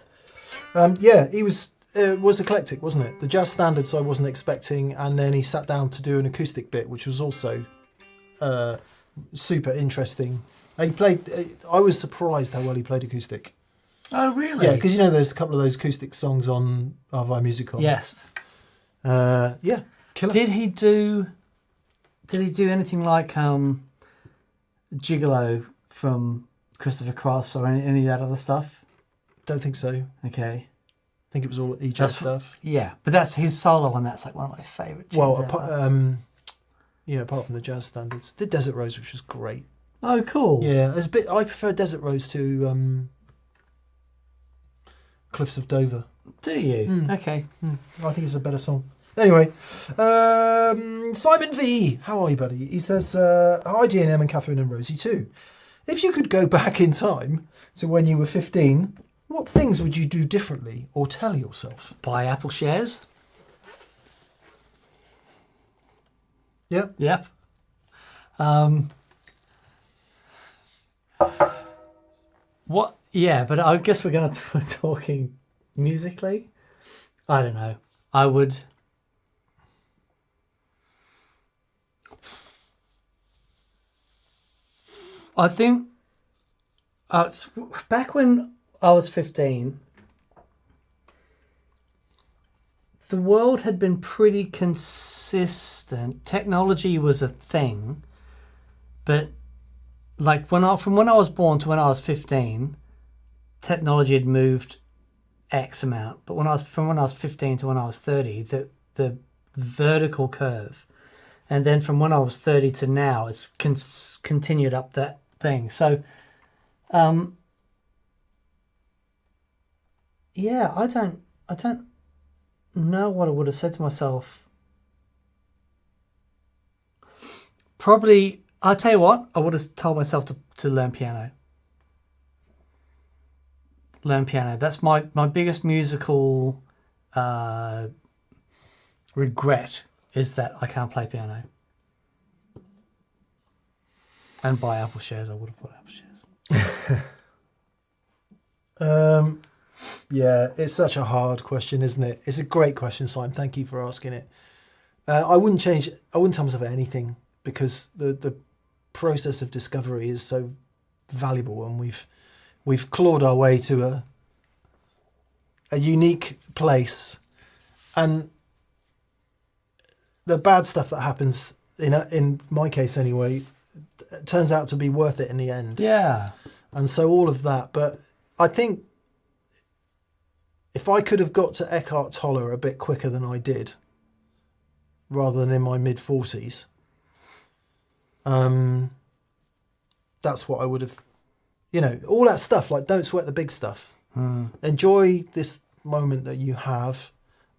Yeah, he was eclectic, wasn't it? The jazz standards I wasn't expecting, and then he sat down to do an acoustic bit, which was also super interesting. He played. I was surprised how well he played acoustic. Oh, really? Yeah, because there's a couple of those acoustic songs on Our Musical. Yes. Yeah, killer. Did he do anything like Gigolo from Christopher Cross or any of that other stuff? Don't think so. Okay. I think it was all EJ stuff. Yeah, but that's his solo on that's like one of my favourite tunes. Well, ever. apart from the jazz standards, did Desert Rose, which was great. Oh, cool. Yeah, there's a bit. I prefer Desert Rose to Cliffs of Dover. Do you? Okay. I think it's a better song. Anyway, Simon V, how are you, buddy? He says, hi, DNM and Catherine and Rosie too. If you could go back in time to when you were 15, what things would you do differently or tell yourself? Buy Apple shares. Yeah. Yep. What? Yeah, but I guess we're going to talking musically. I don't know. I would. I think it's back when I was 15, the world had been pretty consistent. Technology was a thing, but like from when I was born to when I was 15, technology had moved X amount. But from when I was 15 to when I was 30, the vertical curve, and then from when I was 30 to now, it's continued up that thing. So, yeah, I don't know what I would have said to myself. Probably, I'll tell you what, I would have told myself to learn piano. Learn piano. That's my biggest musical regret, is that I can't play piano. And buy Apple shares, I would have bought Apple shares. Yeah, it's such a hard question, isn't it? It's a great question, Simon. Thank you for asking it. I wouldn't tell myself anything, because the process of discovery is so valuable, and we've clawed our way to a unique place, and the bad stuff that happens in my case anyway turns out to be worth it in the end. Yeah. And so all of that, but I think if I could have got to Eckhart Tolle a bit quicker than I did, rather than in my mid-40s, that's what I would have, all that stuff, like don't sweat the big stuff. Enjoy this moment that you have,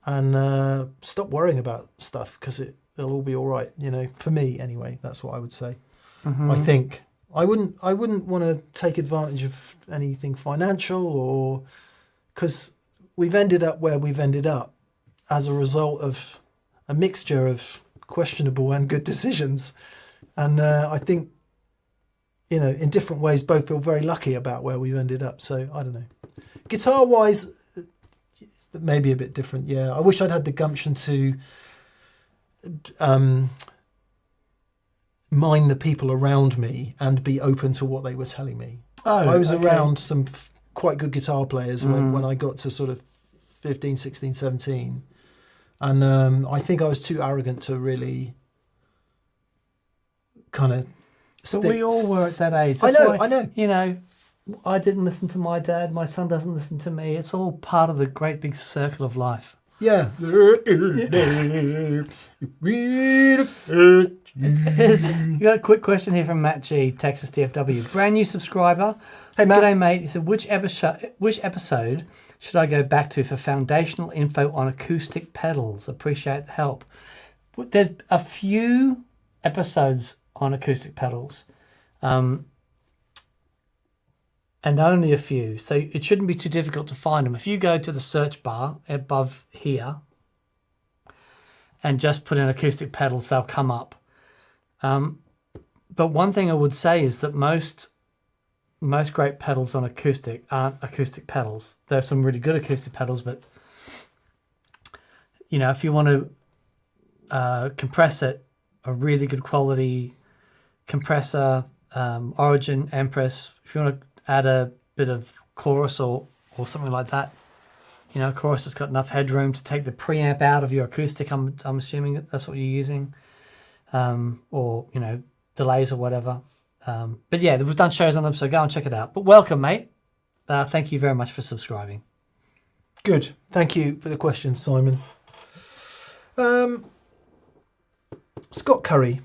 and stop worrying about stuff, because it'll all be all right. For me anyway, that's what I would say. I think I wouldn't want to take advantage of anything financial, or because we've ended up where we've ended up as a result of a mixture of questionable and good decisions. And I think, in different ways, both feel very lucky about where we've ended up. So I don't know. Guitar wise, maybe a bit different. Yeah. I wish I'd had the gumption to mind the people around me and be open to what they were telling me. I was around some quite good guitar players when I got to sort of 15, 16, 17. And I think I was too arrogant to really kind of But we all were at that age. I That's know, why, I know. I didn't listen to my dad. My son doesn't listen to me. It's all part of the great big circle of life. Yeah. You got a quick question here from Matt G, Texas DFW. Brand new subscriber. Hey, Matt. G'day, mate. He said, which episode should I go back to for foundational info on acoustic pedals? Appreciate the help. There's a few episodes on acoustic pedals. And only a few. So it shouldn't be too difficult to find them. If you go to the search bar above here and just put in acoustic pedals, they'll come up. But one thing I would say is that most great pedals on acoustic aren't acoustic pedals. There's some really good acoustic pedals, but if you want to compress it, a really good quality compressor, Origin, Empress. If you want to add a bit of chorus or something like that, chorus has got enough headroom to take the preamp out of your acoustic. I'm assuming that's what you're using, or delays or whatever. But yeah, we've done shows on them, so go and check it out. But welcome, mate. Thank you very much for subscribing. Good. Thank you for the question, Simon. Scott Curry.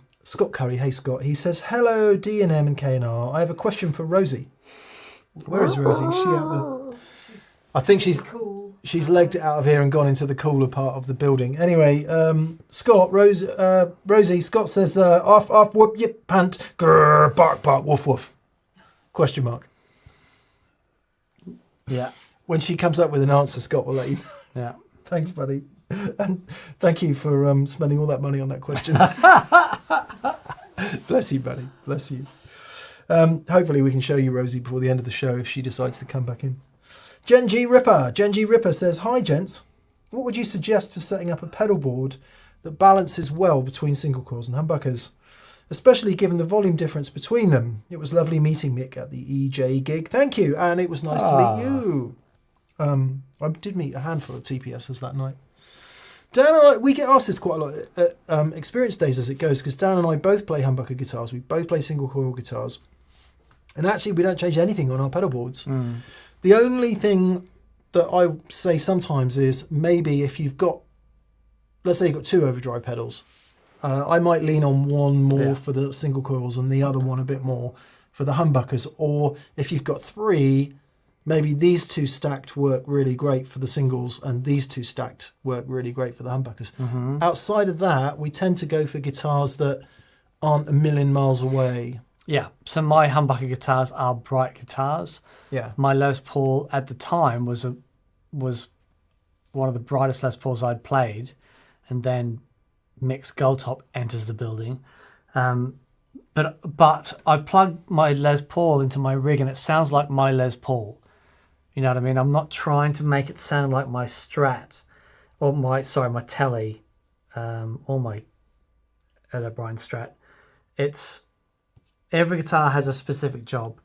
Hey Scott. He says, hello D&M and K&R. I have a question for Rosie. Where is Rosie? Is she out there? I think Cool. she's legged it out of here and gone into the cooler part of the building. Anyway, Scott, Rosie, Scott says, off, whoop, yip, pant, grrr, bark, woof, woof. Question mark. Yeah. When she comes up with an answer, Scott will let you know. Yeah. Thanks, buddy. And thank you for spending all that money on that question. Bless you, buddy. Bless you. Hopefully we can show you Rosie before the end of the show if she decides to come back in. Jen G. Ripper says, hi, gents. What would you suggest for setting up a pedal board that balances well between single coils and humbuckers, especially given the volume difference between them? It was lovely meeting Mick at the EJ gig. Thank you. And it was nice to meet you. I did meet a handful of TPSs that night. Dan and I, we get asked this quite a lot at experience days as it goes, because Dan and I both play humbucker guitars. We both play single coil guitars. And actually, we don't change anything on our pedal boards. Mm. The only thing that I say sometimes is maybe if you've got, let's say you've got two overdrive pedals, I might lean on one more for the single coils and the other one a bit more for the humbuckers. Or if you've got three, maybe these two stacked work really great for the singles and these two stacked work really great for the humbuckers. Mm-hmm. Outside of that, we tend to go for guitars that aren't a million miles away. Yeah, so my humbucker guitars are bright guitars. Yeah. My Les Paul at the time was one of the brightest Les Pauls I'd played, and then Mick's Goldtop enters the building. But I plug my Les Paul into my rig and it sounds like my Les Paul. You know what I mean? I'm not trying to make it sound like my Strat or my Telly or my Ed O'Brien Strat. Every guitar has a specific job.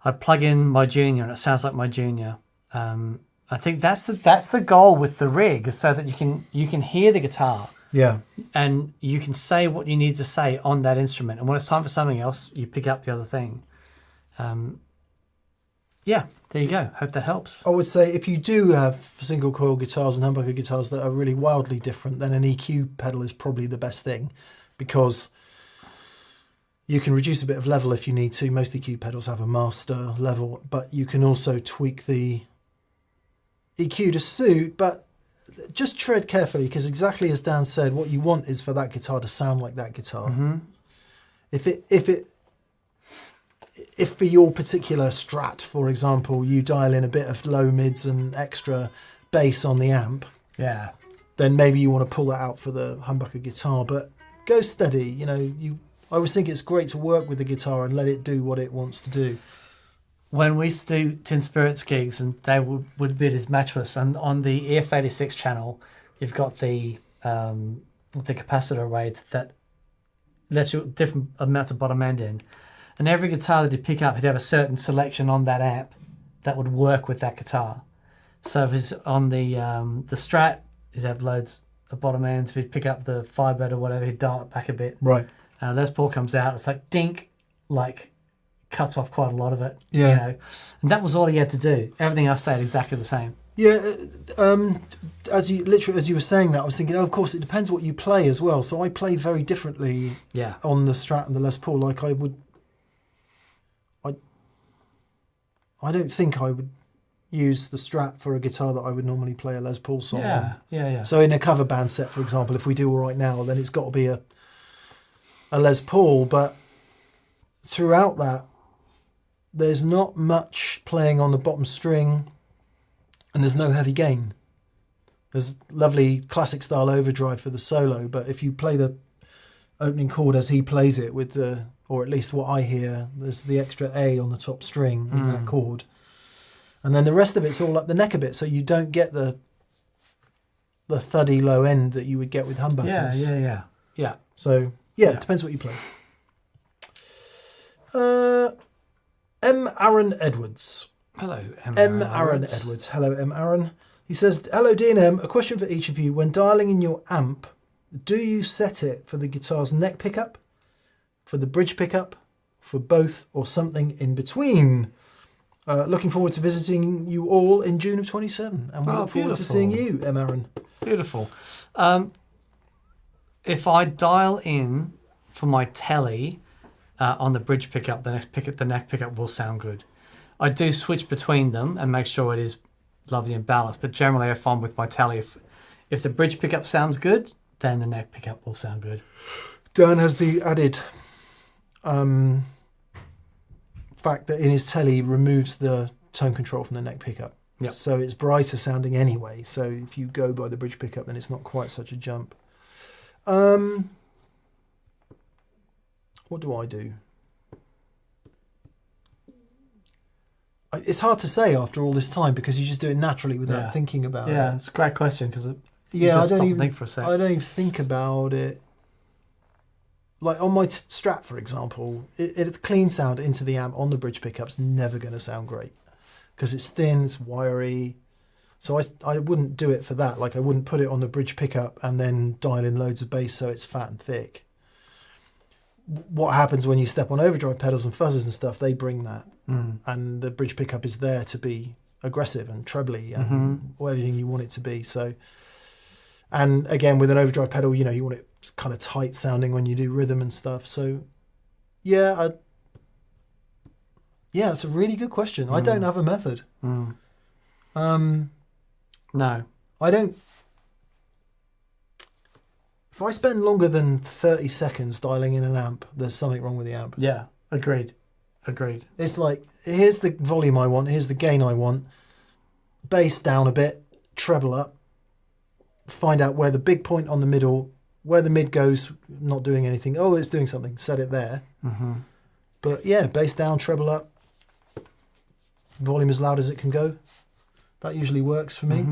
I plug in my Junior and it sounds like my Junior. I think that's the goal with the rig, is so that you can hear the guitar. Yeah. And you can say what you need to say on that instrument. And when it's time for something else, you pick up the other thing. Yeah, there you go. Hope that helps. I would say if you do have single coil guitars and humbucker guitars that are really wildly different, then an EQ pedal is probably the best thing, because you can reduce a bit of level if you need to. Most EQ pedals have a master level, but you can also tweak the EQ to suit, but just tread carefully, because exactly as Dan said, what you want is for that guitar to sound like that guitar. Mm-hmm. If for your particular Strat, for example, you dial in a bit of low mids and extra bass on the amp, yeah, then maybe you want to pull that out for the humbucker guitar. But go steady. I always think it's great to work with the guitar and let it do what it wants to do. When we used to do Tin Spirits gigs and Dave would bid his matchless, and on the EF86 channel, you've got the capacitor array that lets you different amounts of bottom end in. And every guitar that he'd pick up, he'd have a certain selection on that amp that would work with that guitar. So if it's on the Strat, he'd have loads of bottom ends. If he'd pick up the Firebird or whatever, he'd dial it back a bit. Right. Les Paul comes out, it's like dink, like cuts off quite a lot of it. Yeah. You know, and that was all he had to do. Everything else stayed exactly the same. Yeah, as you were saying that, I was thinking, oh, of course, it depends what you play as well. So I play very differently Yeah. on the Strat and the Les Paul. Like I don't think I would use the Strat for a guitar that I would normally play a Les Paul song on. Yeah. So in a cover band set, for example, if we do All Right Now, then it's got to be a Les Paul. But throughout that, there's not much playing on the bottom string, and there's no heavy gain. There's lovely classic style overdrive for the solo, but if you play the opening chord as he plays it with the, or at least what I hear, there's the extra A on the top string in that chord. And then the rest of it's all up the neck a bit, so you don't get the thuddy low end that you would get with humbuckers. Yeah. So, it depends what you play. M. Aaron Edwards. Hello, M. Aaron Edwards. Hello, M. Aaron. He says, hello, D&M. A question for each of you. When dialing in your amp, do you set it for the guitar's neck pickup, for the bridge pickup, for both, or something in between? Looking forward to visiting you all in June of 27, and we look forward to seeing you, M. Aaron. Beautiful. If I dial in for my telly on the bridge pickup, the neck pickup will sound good. I do switch between them and make sure it is lovely and balanced, but generally I find with my telly, if the bridge pickup sounds good, then the neck pickup will sound good. Dan has the added fact that in his telly removes the tone control from the neck pickup. Yep. So it's brighter sounding anyway. So if you go by the bridge pickup, then it's not quite such a jump. What do I do? It's hard to say after all this time because you just do it naturally without thinking about it. Yeah, it's a great question because I don't even think for a sec. I don't even think about it. Like on my Strat, for example, it's clean sound into the amp on the bridge pickup's never going to sound great because it's thin, it's wiry. So I wouldn't do it for that. Like I wouldn't put it on the bridge pickup and then dial in loads of bass so it's fat and thick. What happens when you step on overdrive pedals and fuzzes and stuff, they bring that. And the bridge pickup is there to be aggressive and trebly and everything you want it to be. So, and again, with an overdrive pedal, you want it kind of tight sounding when you do rhythm and stuff. So, it's a really good question. I don't have a method. No. I don't. If I spend longer than 30 seconds dialing in an amp, there's something wrong with the amp. Yeah, agreed. It's like, here's the volume I want, here's the gain I want, bass down a bit, treble up, find out where the big point on the middle, where the mid goes, not doing anything. Oh, it's doing something, set it there. But yeah, bass down, treble up, volume as loud as it can go. That usually works for me.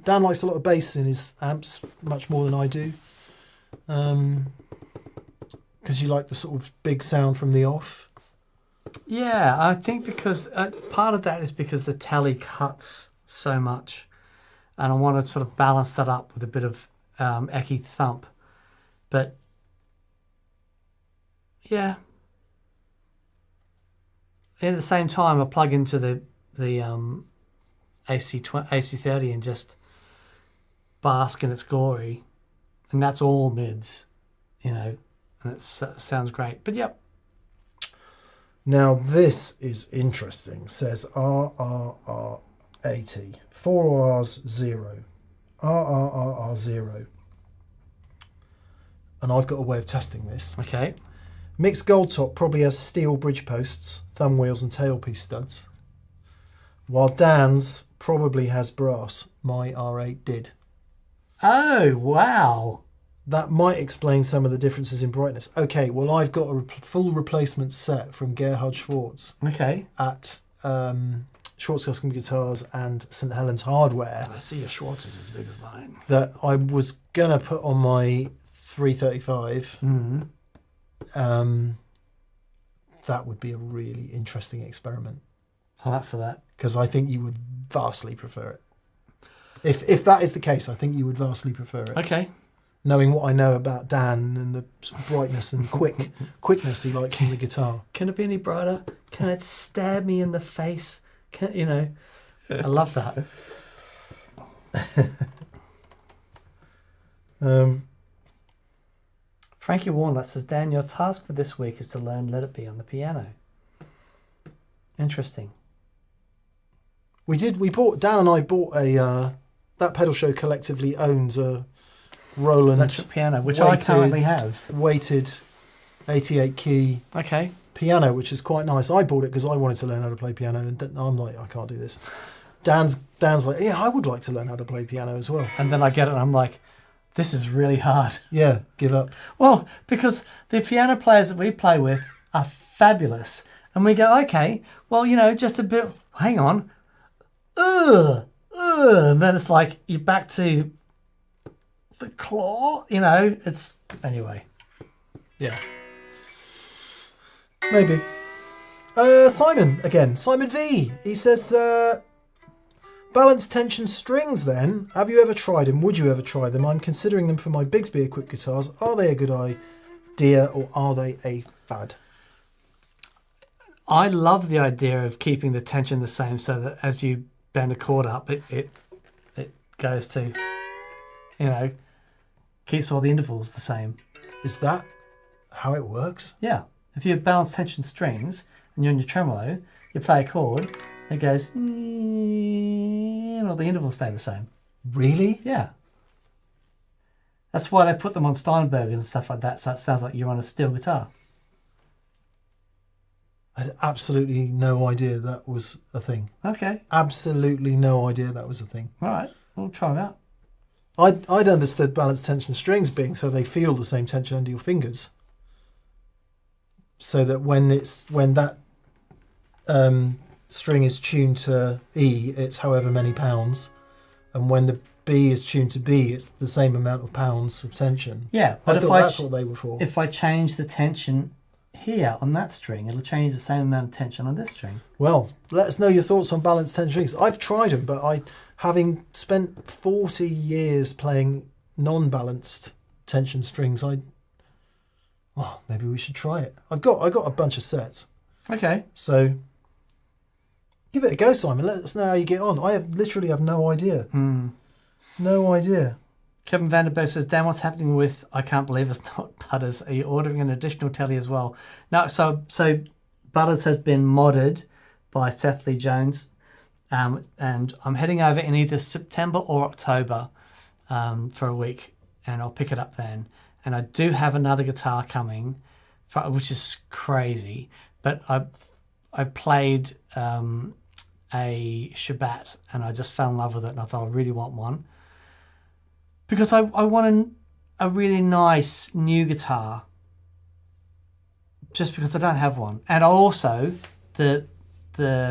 Dan likes a lot of bass in his amps, much more than I do. Because you like the sort of big sound from the off. Yeah, I think because part of that is because the telly cuts so much, and I want to sort of balance that up with a bit of ecky thump. But yeah, at the same time, I plug into the AC30 and just bask in its glory, and that's all mids, and it sounds great. But yep. Now this is interesting. Says RRR80 4 R's 0 RRRR 0, and I've got a way of testing this. Okay. Mixed gold top probably has steel bridge posts, thumb wheels, and tailpiece studs, while Dan's probably has brass. My R8 did. Oh wow. That might explain some of the differences in brightness. Okay, well, I've got a full replacement set from Gerhard Schwartz Okay. at Schwartz Custom Guitars and St Helens Hardware I see your Schwartz is as big as mine. that I was going to put on my 335. That would be a really interesting experiment I'm up for that. because I think you would vastly prefer it. If that is the case, I think you would vastly prefer it. Okay. Knowing what I know about Dan and the sort of brightness and quickness he likes in the guitar. Can it be any brighter? Can it stab me in the face? I love that. Frankie Walnut says, Dan, your task for this week is to learn Let It Be on the piano. Interesting. Dan and I bought that pedal show collectively owns a Roland Electric piano, which I currently have. Weighted 88 key Okay. piano, which is quite nice. I bought it because I wanted to learn how to play piano, and I'm like, I can't do this. Dan's like, yeah, I would like to learn how to play piano as well. And then I get it and I'm like, this is really hard. Yeah, give up. Well, because the piano players that we play with are fabulous. And we go, okay, well, just a bit, hang on. And then it's like, you're back to the claw, it's, anyway. Yeah. Maybe. Simon V. He says, balance tension strings then. Have you ever tried them? Would you ever try them? I'm considering them for my Bigsby equipped guitars. Are they a good idea or are they a fad? I love the idea of keeping the tension the same so that as you bend a chord up, it goes to, keeps all the intervals the same. Is that how it works? Yeah. If you have balanced tension strings and you're on your tremolo, you play a chord, it goes, and all the intervals stay the same. Really? Yeah. That's why they put them on Steinbergers and stuff like that, so it sounds like you're on a steel guitar. I had absolutely no idea that was a thing. Okay. Absolutely no idea that was a thing. All right. We'll try them out. I'd understood balanced tension strings being so they feel the same tension under your fingers. So that when that string is tuned to E, it's however many pounds. And when the B is tuned to B, it's the same amount of pounds of tension. Yeah, but that's what they were for. If I change the tension here on that string, it'll change the same amount of tension on this string. Well, let us know your thoughts on balanced tension strings. I've tried them, but having spent 40 years playing non-balanced tension strings, maybe we should try it. I got a bunch of sets. Okay. So give it a go, Simon. Let us know how you get on. I literally have no idea. No idea. Kevin Vanderberg says, Dan, what's happening with I Can't Believe It's Not Butters? Are you ordering an additional telly as well? No, so Butters has been modded by Seth Lee Jones, and I'm heading over in either September or October for a week, and I'll pick it up then. And I do have another guitar coming, which is crazy, but I played a Shabbat, and I just fell in love with it, and I thought I really want one. Because I want a really nice new guitar, just because I don't have one. And also, the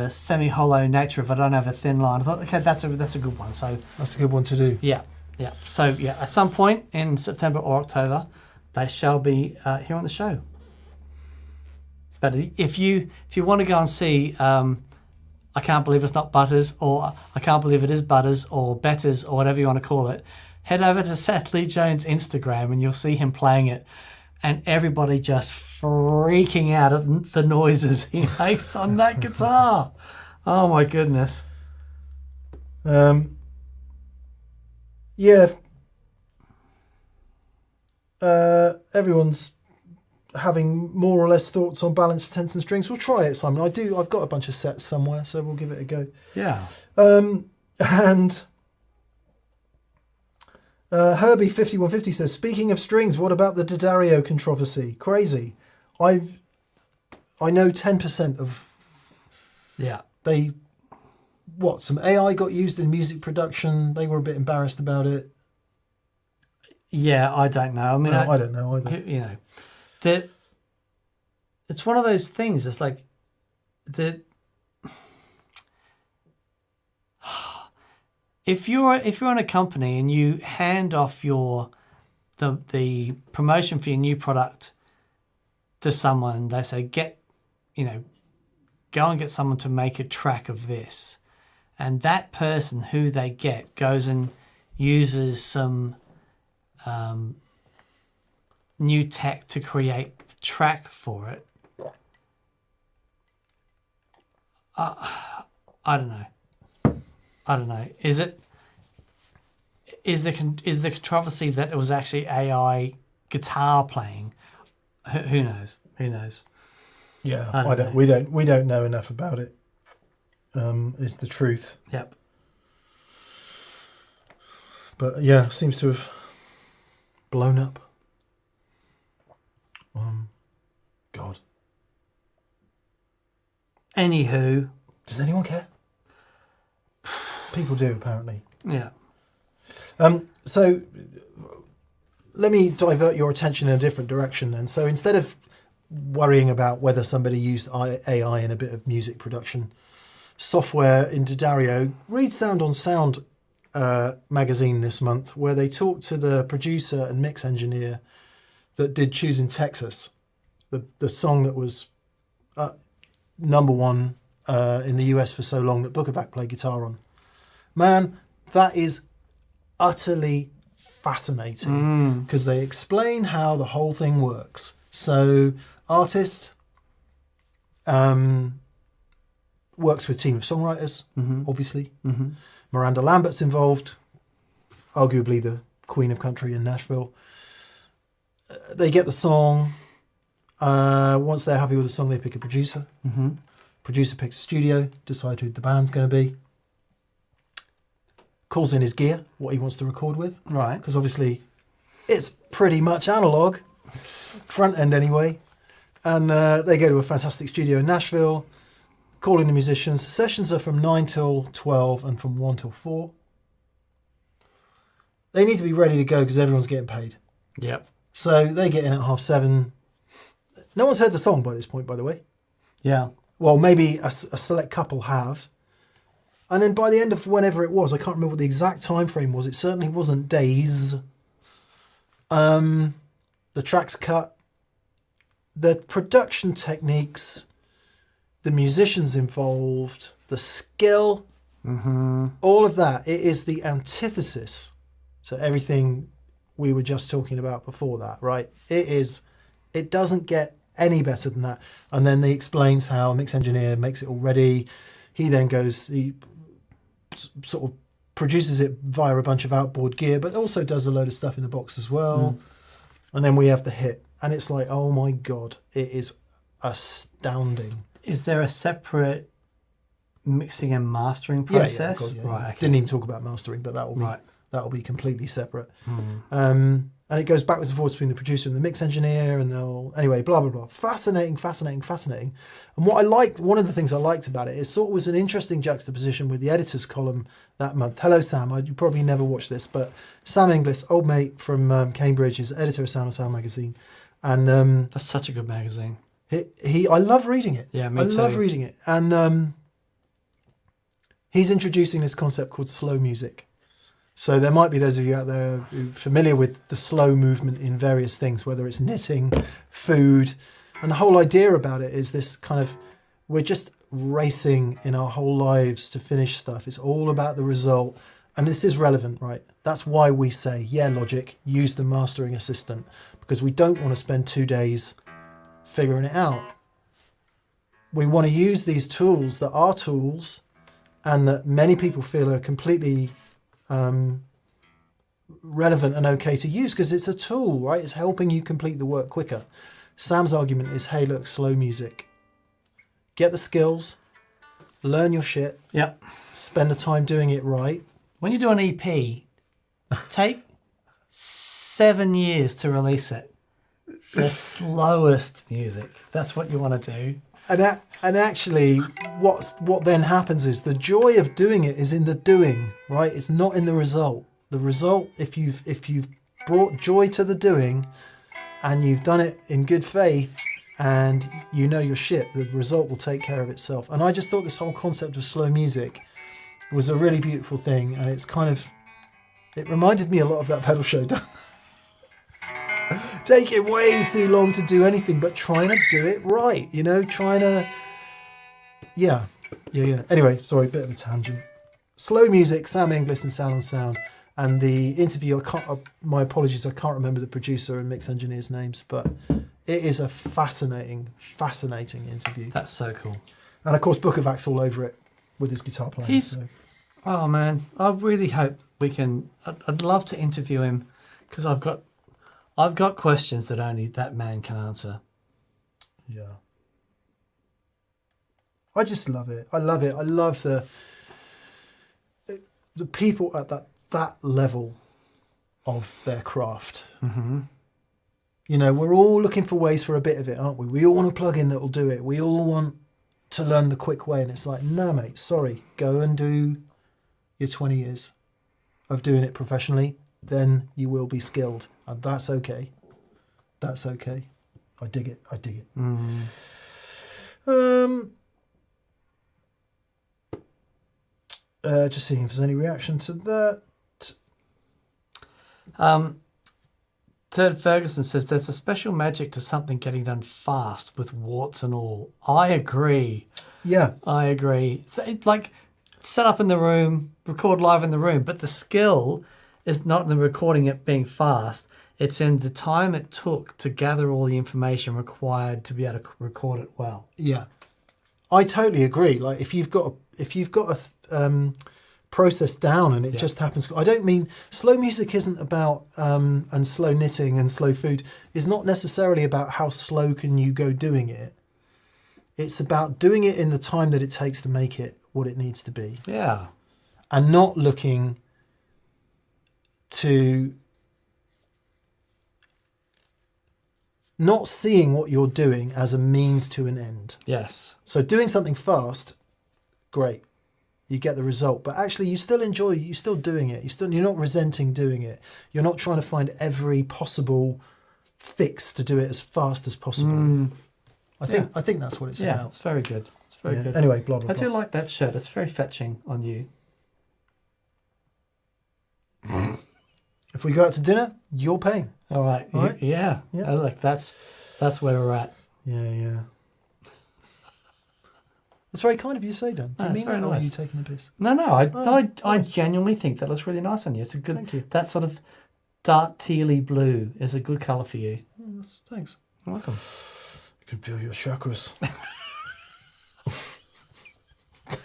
semi-hollow nature of it, I don't have a thin line. I thought, okay, that's a good one. So that's a good one to do. Yeah. So yeah, at some point in September or October, they shall be here on the show. But if you want to go and see I Can't Believe It's Not Butters, or I Can't Believe It Is Butters, or Betters, or whatever you want to call it, head over to Seth Lee Jones' Instagram and you'll see him playing it, and everybody just freaking out at the noises he makes on that guitar. Oh my goodness. Yeah. Everyone's having more or less thoughts on balanced tension strings. We'll try it, Simon. I've got a bunch of sets somewhere, so we'll give it a go. Yeah. And Herbie5150 says, speaking of strings, what about the D'Addario controversy? Crazy. I know 10% of... Yeah. Some AI got used in music production. They were a bit embarrassed about it. Yeah, I don't know. I mean, I don't know either. It's one of those things. It's like if you're in a company and you hand off the promotion for your new product to someone, they say go and get someone to make a track of this, and that person who they get goes and uses some new tech to create the track for it. I don't know. Is the controversy that it was actually AI guitar playing? Who knows? Who knows? Yeah, I don't know. we don't know enough about it. It's the truth. Yep. But yeah, seems to have blown up. God. Anywho. Does anyone care? People do, apparently. Yeah. So let me divert your attention in a different direction then. So instead of worrying about whether somebody used AI in a bit of music production software in Daddario, read Sound on Sound magazine this month, where they talked to the producer and mix engineer that did Choosing Texas, the song that was number one in the US for so long that Bookerback played guitar on. Man, that is utterly fascinating because they explain how the whole thing works. So, artist works with a team of songwriters, obviously. Miranda Lambert's involved, arguably the queen of country in Nashville. They get the song. Once they're happy with the song, they pick a producer. Producer picks a studio, decide who the band's going to be. Calls in his gear, what he wants to record with. Right. Because obviously it's pretty much analog, front end anyway. And they go to a fantastic studio in Nashville, call in the musicians. Sessions are from 9 till 12 and from 1 till 4. They need to be ready to go because everyone's getting paid. Yep. So they get in at 7:30. No one's heard the song by this point, by the way. Yeah. Well, maybe a select couple have. And then by the end of whenever it was, I can't remember what the exact time frame was. It certainly wasn't days. The tracks cut. The production techniques, the musicians involved, the skill, all of that. It is the antithesis to everything we were just talking about before that, right? It doesn't get any better than that. And then he explains how a mix engineer makes it all ready. He then goes, he sort of produces it via a bunch of outboard gear, but also does a load of stuff in the box as well. And then we have the hit. And it's like, oh my God, it is astounding. Is there a separate mixing and mastering process? Yeah. Right. Okay. Didn't even talk about mastering, but that will be Right. that'll be completely separate. And it goes backwards and forwards between the producer and the mix engineer, and anyway, blah blah blah. Fascinating. And what I liked, one of the things I liked about it, sort of was an interesting juxtaposition with the editor's column that month. Hello, Sam. You probably never watched this, but Sam Inglis, old mate from Cambridge, is editor of Sound on Sound magazine, and That's such a good magazine. I love reading it. Yeah, me too. I love reading it, and he's introducing this concept called slow music. So there might be those of you out there who are familiar with the slow movement in various things, whether it's knitting, food. And the whole idea about it is this kind of, we're just racing in our whole lives to finish stuff. It's all about the result. And this is relevant, right? That's why we say, yeah, Logic, use the mastering assistant, because we don't want to spend 2 days figuring it out. We want to use these tools that are tools and that many people feel are completely relevant and okay to use because it's a tool, right? It's helping you complete the work quicker. Sam's argument is, hey, look, slow music. Get the skills, learn your shit, Yep. spend the time doing it right. When you do an EP, take 7 years to release it. The slowest music. That's what you want to do. And actually, what then happens is the joy of doing it is in the doing, right? It's not in the result. The result, if you've brought joy to the doing, and you've done it in good faith, and you know your shit, the result will take care of itself. And I just thought this whole concept of slow music was a really beautiful thing, and it reminded me a lot of that pedal show done. Taking way too long to do anything, but trying to do it right, trying to, yeah. Anyway, sorry, bit of a tangent. Slow music, Sam Inglis and Sound on Sound. And the interview, my apologies, I can't remember the producer and mix engineer's names, but it is a fascinating interview. That's so cool. And of course, Bookovac's all over it with his guitar playing. He's- so. Oh man, I really hope we can. I'd love to interview him because I've got questions that only that man can answer. Yeah. I just love it. I love it. I love the people at that level of their craft. Mm-hmm. You know, we're all looking for ways for a bit of it, aren't we? We all want a plug-in that will do it. We all want to learn the quick way. And it's like, no, mate, sorry. Go and do your 20 years of doing it professionally. Then you will be skilled. And that's okay. That's okay. I dig it. I dig it. Just seeing if there's any reaction to that. Ted Ferguson says there's a special magic to something getting done fast with warts and all. I agree. Yeah. I agree. Like, set up in the room, record live in the room, but the skill is not in the recording it being fast. It's in the time it took to gather all the information required to be able to record it well. Yeah. I totally agree. Like if you've got a process down and it just happens. I don't mean slow music isn't about and slow knitting and slow food is not necessarily about how slow can you go doing it. It's about doing it in the time that it takes to make it what it needs to be. Yeah. And not looking to not seeing what you're doing as a means to an end. Yes. So doing something fast, great. You get the result, but actually you still enjoy, you're still doing it. You're not resenting doing it. You're not trying to find every possible fix to do it as fast as possible. I think that's what it's Yeah, about. it's very good. It's very good. Anyway, blah, blah, I blah. do like that shirt. It's very fetching on you. If we go out to dinner, you're paying. All right. All right. Yeah. Yeah. Look, that's where we're at. Yeah. That's very kind of you to say, Dan. Do you it's mean very that, or are nice. you taking the piss? No, I nice. genuinely think that looks really nice on you. It's a good. Thank you. That sort of dark tealy blue is a good colour for you. Thanks. You're welcome. I can feel your chakras.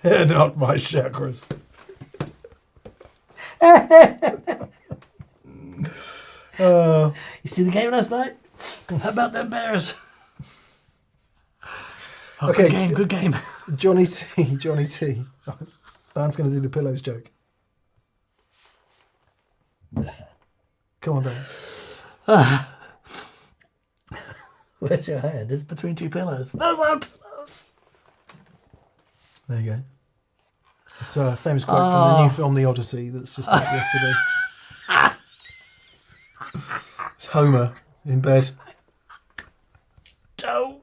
They're not my chakras. You see the game last night? How about them Bears? Oh, Okay. Good game. Johnny T. Dan's going to do the pillows joke. Come on, Dan. Where's your hand? It's between two pillows. Those aren't pillows. There you go. It's a famous quote from the new film The Odyssey that's just out yesterday. It's Homer in bed. Don't.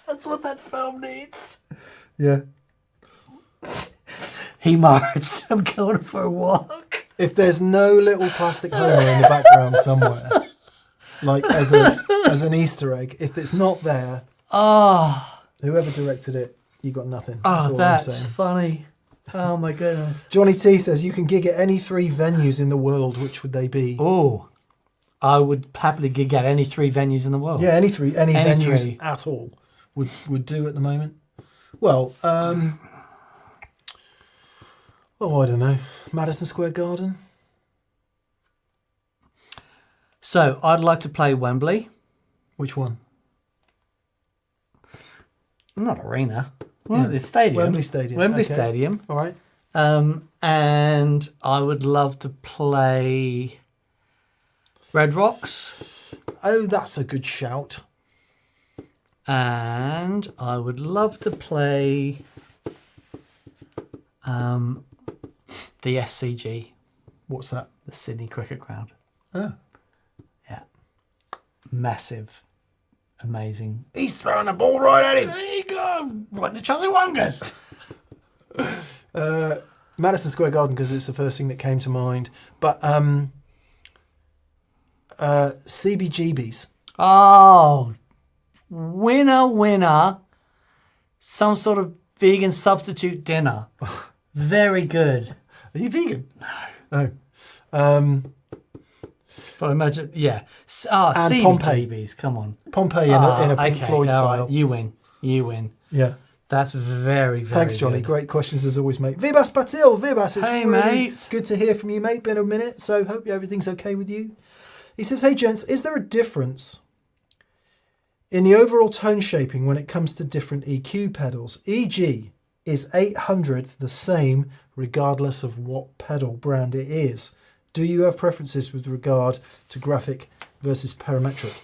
That's what that film needs. Yeah. He marched. I'm going for a walk. If there's no little plastic Homer in the background somewhere, like as an Easter egg, if it's not there, whoever directed it, you got nothing. That's all I'm that's saying. funny. Oh my goodness. Johnny T says you can gig at any 3 venues in the world. Which would they be? Oh, I would happily gig at any 3 venues in the world. Yeah, any venues 3. at all would do at the moment. Well, I don't know. Madison Square Garden. So I'd like to play Wembley. Which one? Not arena. Well, it's stadium. Wembley Stadium. Wembley Okay. Stadium. All right. And I would love to play Red Rocks. Oh, that's a good shout. And I would love to play the SCG, What's that? the Sydney Cricket Ground. Oh. Yeah. Massive. Amazing. He's throwing the ball right at him. There you go. Right in the Chelsea Wongers. Madison Square Garden, because it's the first thing that came to mind. But CBGBs. Oh, winner. Some sort of vegan substitute dinner. Very good. Are you vegan? No. Oh. But imagine, yeah. And Pompeii. CBGBs, come on. Pompeii in a Pink Floyd all style. right, you win. Yeah. That's very, very Thanks, Johnny. good. Great questions as always, mate. Vibas Patil. Vibas, it's Hey, really mate. good to hear from you, mate. Been a minute, so hope everything's okay with you. He says, hey, gents, is there a difference in the overall tone shaping when it comes to different EQ pedals? E.g., is 800 the same regardless of what pedal brand it is? Do you have preferences with regard to graphic versus parametric?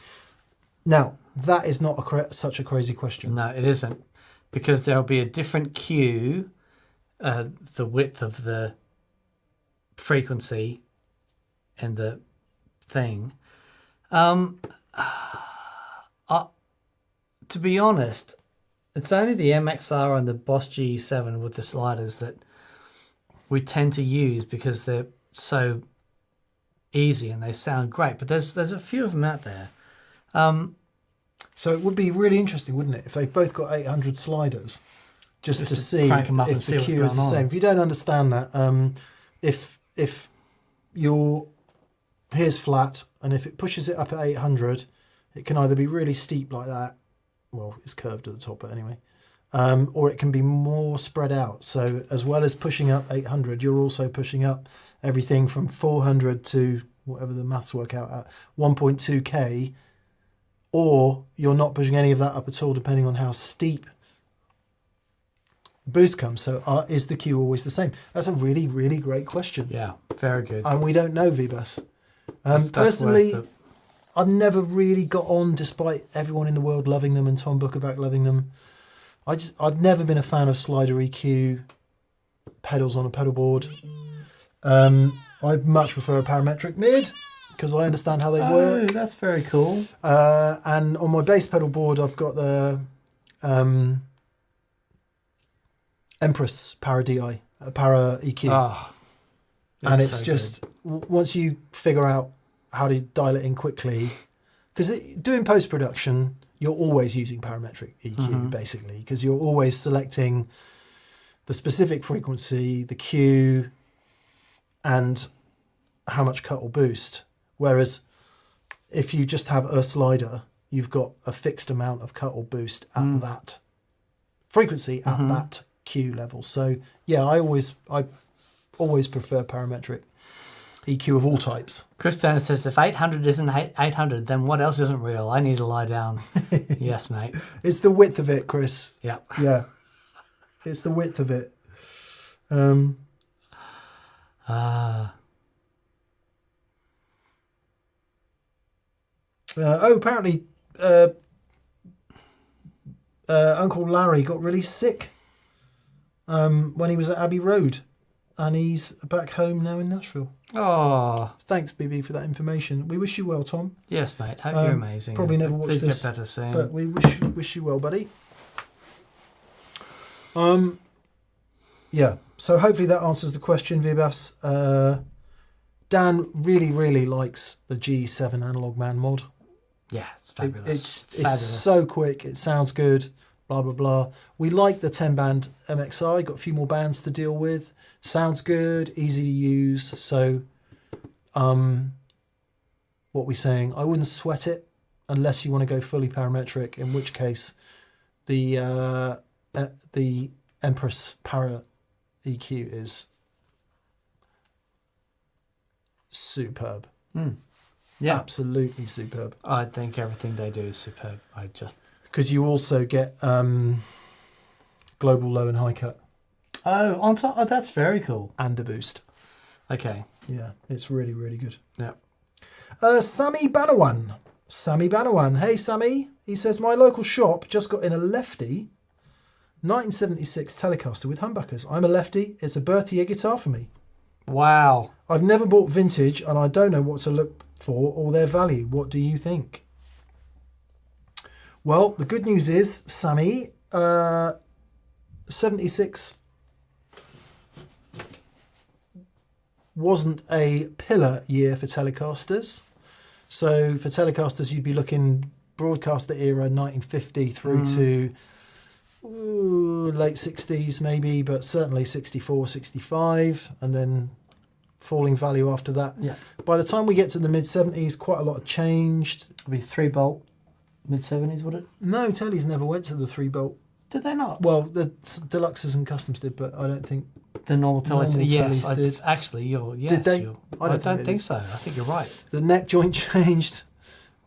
Now, that is not such a crazy question. No, it isn't. Because there'll be a different cue, the width of the frequency and the thing. To be honest, it's only the MXR and the Boss G7 with the sliders that we tend to use because they're so easy and they sound great. But there's a few of them out there. So it would be really interesting, wouldn't it, if they've both got 800 sliders, just to see crank 'em up and if see the what's cue is the going on. same. If you don't understand that, if your here's flat, and if it pushes it up at 800, it can either be really steep like that, well, it's curved at the top, but anyway, or it can be more spread out. So as well as pushing up 800, you're also pushing up everything from 400 to whatever the maths work out at 1.2K, or you're not pushing any of that up at all, depending on how steep the boost comes. So is the cue always the same? That's a really, really great question. Yeah, very good. And we don't know, Vibas. That's Personally, worth it. I've never really got on, despite everyone in the world loving them and Tom Buckerback loving them. I've never been a fan of slider EQ pedals on a pedal board. I much prefer a parametric mid because I understand how they work. Oh, that's very cool. And on my bass pedal board, I've got the Empress Para DI, Para EQ. Oh, And it's so just, once you figure out how to dial it in quickly, because doing post-production, you're always using parametric EQ, basically, because you're always selecting the specific frequency, the cue, and how much cut or boost. Whereas if you just have a slider, you've got a fixed amount of cut or boost at that frequency, at that cue level. So yeah, I always prefer parametric EQ of all types. Chris Turner says, if 800 isn't 800, then what else isn't real? I need to lie down. Yes, mate. It's the width of it, Chris. Yeah. Yeah. It's the width of it. Apparently Uncle Larry got really sick when he was at Abbey Road, and he's back home now in Nashville. Oh, Thanks, BB, for that information. We wish you well, Tom. yes, mate. Hope you're amazing. Probably never watched Please this, get better soon. but we wish you well, buddy. Yeah, so hopefully that answers the question, Vibas. Dan really likes the G7 Analog Man mod. Yeah, it's fabulous. It's fabulous. so quick, it sounds good, blah, blah, blah. We like the 10-band MXI, got a few more bands to deal with. Sounds good, easy to use. So, what we're saying, I wouldn't sweat it unless you want to go fully parametric, in which case the Empress Para EQ is superb. Yeah, Absolutely superb. I think everything they do is superb. Because you also get global low and high cut Oh, on top. Oh, that's very cool. and a boost. Okay. Yeah, it's really, really good. Yeah. Sammy Banawan. Hey, Sammy. He says, my local shop just got in a lefty 1976 Telecaster with humbuckers. I'm a lefty. It's a birth year guitar for me. Wow. I've never bought vintage and I don't know what to look for or their value. What do you think? Well, the good news is, Sammy, 76 wasn't a pillar year for Telecasters. So for Telecasters, you'd be looking broadcaster era 1950 through to late 60s maybe, but certainly 64, 65, and then falling value after that. Yeah. By the time we get to the mid-70s, quite a lot had changed. It'll be 3-bolt, mid-70s, would it? No, Telly's never went to the 3-bolt. Did they not? Well, the Deluxes and Customs did, but I don't think... The normal Tellys, Normal yes. Tellys did. Actually, yes. Did they? I don't they did. think so. I think you're right. The neck joint changed.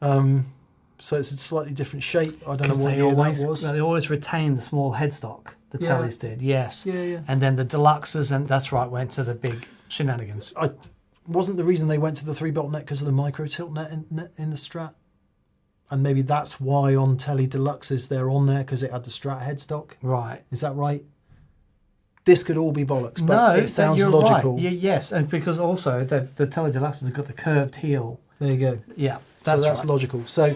So it's a slightly different shape. I don't know what year that was. They always retained the small headstock. The Yeah. Tellys did, yes. Yeah. And then the Deluxes, and that's right, went to the big shenanigans. Wasn't the reason they went to the 3-bolt net because of the micro tilt net in the Strat? And maybe that's why on Telly Deluxes they're on there, because it had the Strat headstock. Right. Is that right? This could all be bollocks, but No, it sounds you're logical. Right. Yes, and because also the Telly Deluxes have got the curved heel. There you go. Yeah, That's right. logical. So,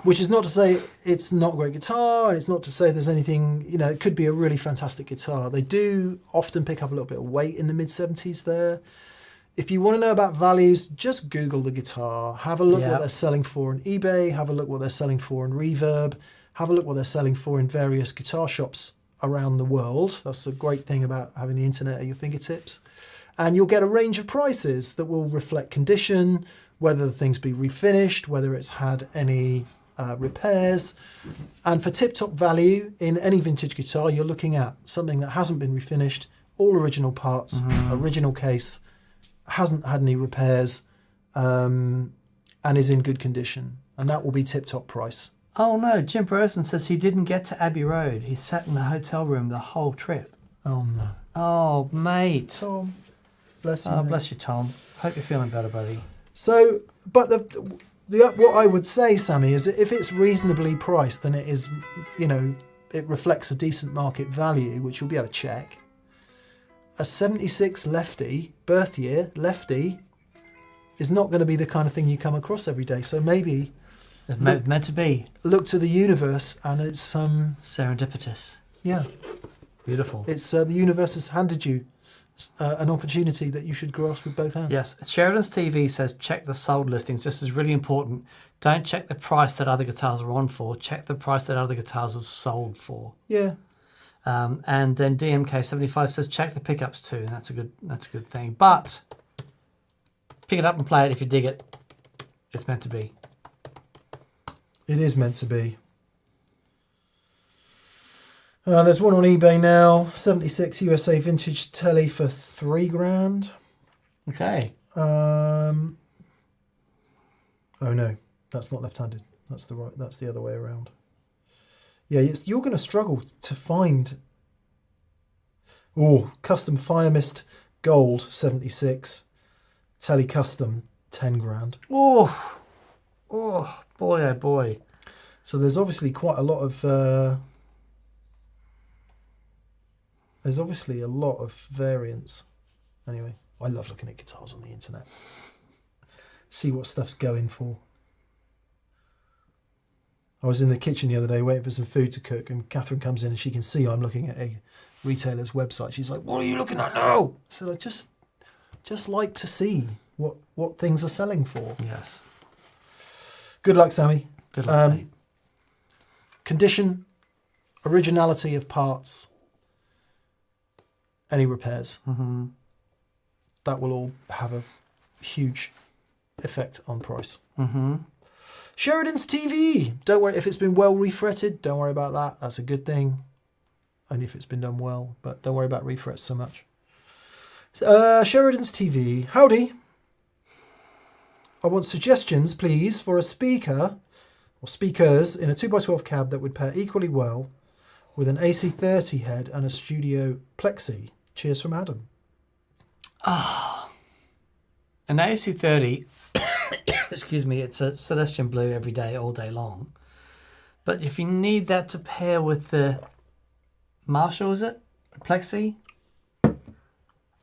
which is not to say it's not a great guitar, and it's not to say there's anything, it could be a really fantastic guitar. They do often pick up a little bit of weight in the mid-70s there. If you want to know about values, just Google the guitar. Have a look what they're selling for on eBay. Have a look what they're selling for on Reverb. Have a look what they're selling for in various guitar shops around the world. That's a great thing about having the internet at your fingertips. And you'll get a range of prices that will reflect condition, whether the thing's been refinished, whether it's had any repairs. And for tip-top value in any vintage guitar, you're looking at something that hasn't been refinished, all original parts, original case, hasn't had any repairs, and is in good condition. And that will be tip-top price. Oh no, Jim Burson says he didn't get to Abbey Road. He sat in the hotel room the whole trip. Oh no. Oh, mate. Tom, bless you. Oh, mate. bless you, Tom. Hope you're feeling better, buddy. So, but the what I would say, Sammy, is that if it's reasonably priced, then it is, it reflects a decent market value, which you'll be able to check. A 76 lefty, birth year, lefty, is not going to be the kind of thing you come across every day. So maybe It's meant to be. Look to the universe, and it's serendipitous. Yeah, Beautiful. it's the universe has handed you an opportunity that you should grasp with both hands. Yes. Sheridan's TV says check the sold listings. This is really important. Don't check the price that other guitars are on for. Check the price that other guitars have sold for. Yeah. And then DMK75 says check the pickups too, and that's a good thing. But pick it up and play it if you dig it. It's meant to be. It is meant to be. There's one on eBay now, 76 USA vintage telly for $3,000. Okay. Oh no, that's not left-handed. That's the other way around. Yeah, you're going to struggle to find. Oh, custom Fire Mist Gold 76, telly custom $10,000. Oh boy, oh boy. So there's obviously quite a lot of. There's obviously a lot of variance. Anyway, I love looking at guitars on the internet. See what stuff's going for. I was in the kitchen the other day waiting for some food to cook, and Catherine comes in and she can see I'm looking at a retailer's website. She's like, "What are you looking at now?" I said, "I just like to see what things are selling for." Yes. Good luck, Sammy. Good luck, mate. Condition, originality of parts, any repairs. Mm-hmm. That will all have a huge effect on price. Mm-hmm. Sheridan's TV. Don't worry if it's been well refretted. Don't worry about that. That's a good thing. Only if it's been done well. But don't worry about refrets so much. Sheridan's TV. Howdy. I want suggestions, please, for a speaker or speakers in a 2x12 cab that would pair equally well with an AC30 head and a studio plexi. Cheers from Adam. An AC30, excuse me, it's a Celestian Blue every day, all day long. But if you need that to pair with the Marshall, is it? Plexi?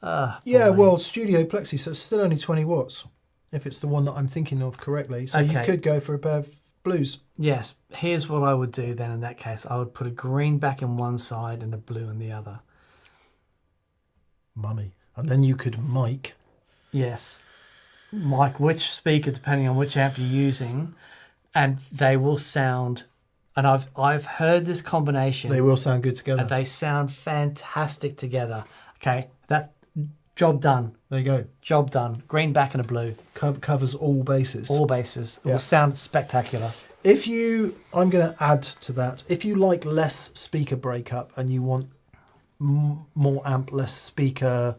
Yeah, well, studio plexi, so it's still only 20 watts, if it's the one that I'm thinking of correctly. So you Okay. could go for a pair of blues. Yes. Here's what I would do then in that case. I would put a green back in one side and a blue in the other. Mummy. And then you could mic. Yes. Mic which speaker depending on which amp you're using, and they will sound, and I've heard this combination. They will sound good together. And they sound fantastic together. Okay, that's Job done. There you go. Job done. Green back and a blue. Covers all bases. All bases. It Yeah. will sound spectacular. I'm going to add to that. If you like less speaker breakup and you want more amp, less speaker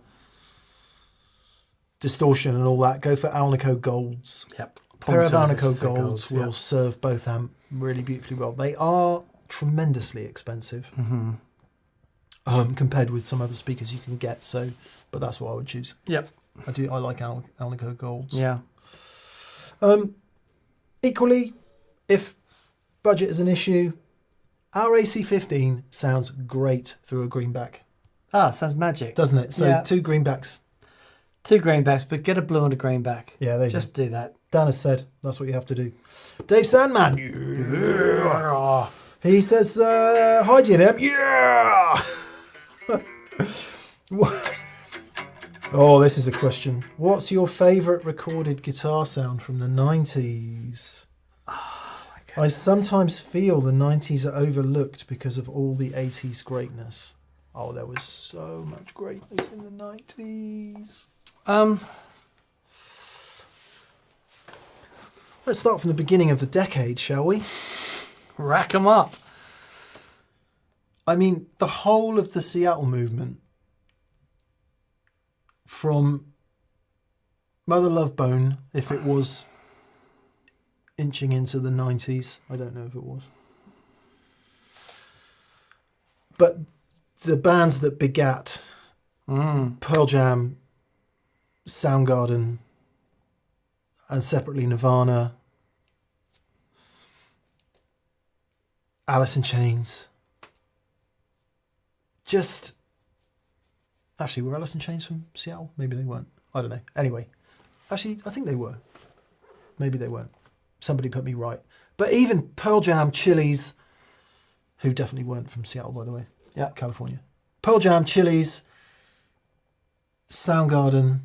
distortion and all that, go for Alnico Golds. Yep. A pair of Point Alnico to Golds will yeah. serve both amp really beautifully well. They are tremendously expensive compared with some other speakers you can get. So, but that's what I would choose. Yep. I like Alnico Golds. Yeah. Equally, if budget is an issue, our AC15 sounds great through a greenback, Ah, sounds magic. doesn't it? So Yeah. 2 greenbacks. 2 greenbacks, but get a blue and a greenback. Yeah, there you Just do that. go. Dan has said that's what you have to do. Dave Sandman. Yeah. He says, hi GNM. Yeah. Oh, this is a question. What's your favourite recorded guitar sound from the 90s? I sometimes feel the 90s are overlooked because of all the 80s greatness. Oh, there was so much greatness in the 90s. Let's start from the beginning of the decade, shall we? Rack 'em up. I mean, the whole of the Seattle movement, from Mother Love Bone, if it was inching into the 90s, I don't know if it was. But the bands that begat Pearl Jam, Soundgarden, and separately Nirvana, Alice in Chains. Just, actually, were Alice in Chains from Seattle? Maybe they weren't. I don't know. Anyway, actually, I think they were. Maybe they weren't. Somebody put me right. But even Pearl Jam, Chili's, who definitely weren't from Seattle, by the way. Yeah. California. Pearl Jam, Chili's, Soundgarden,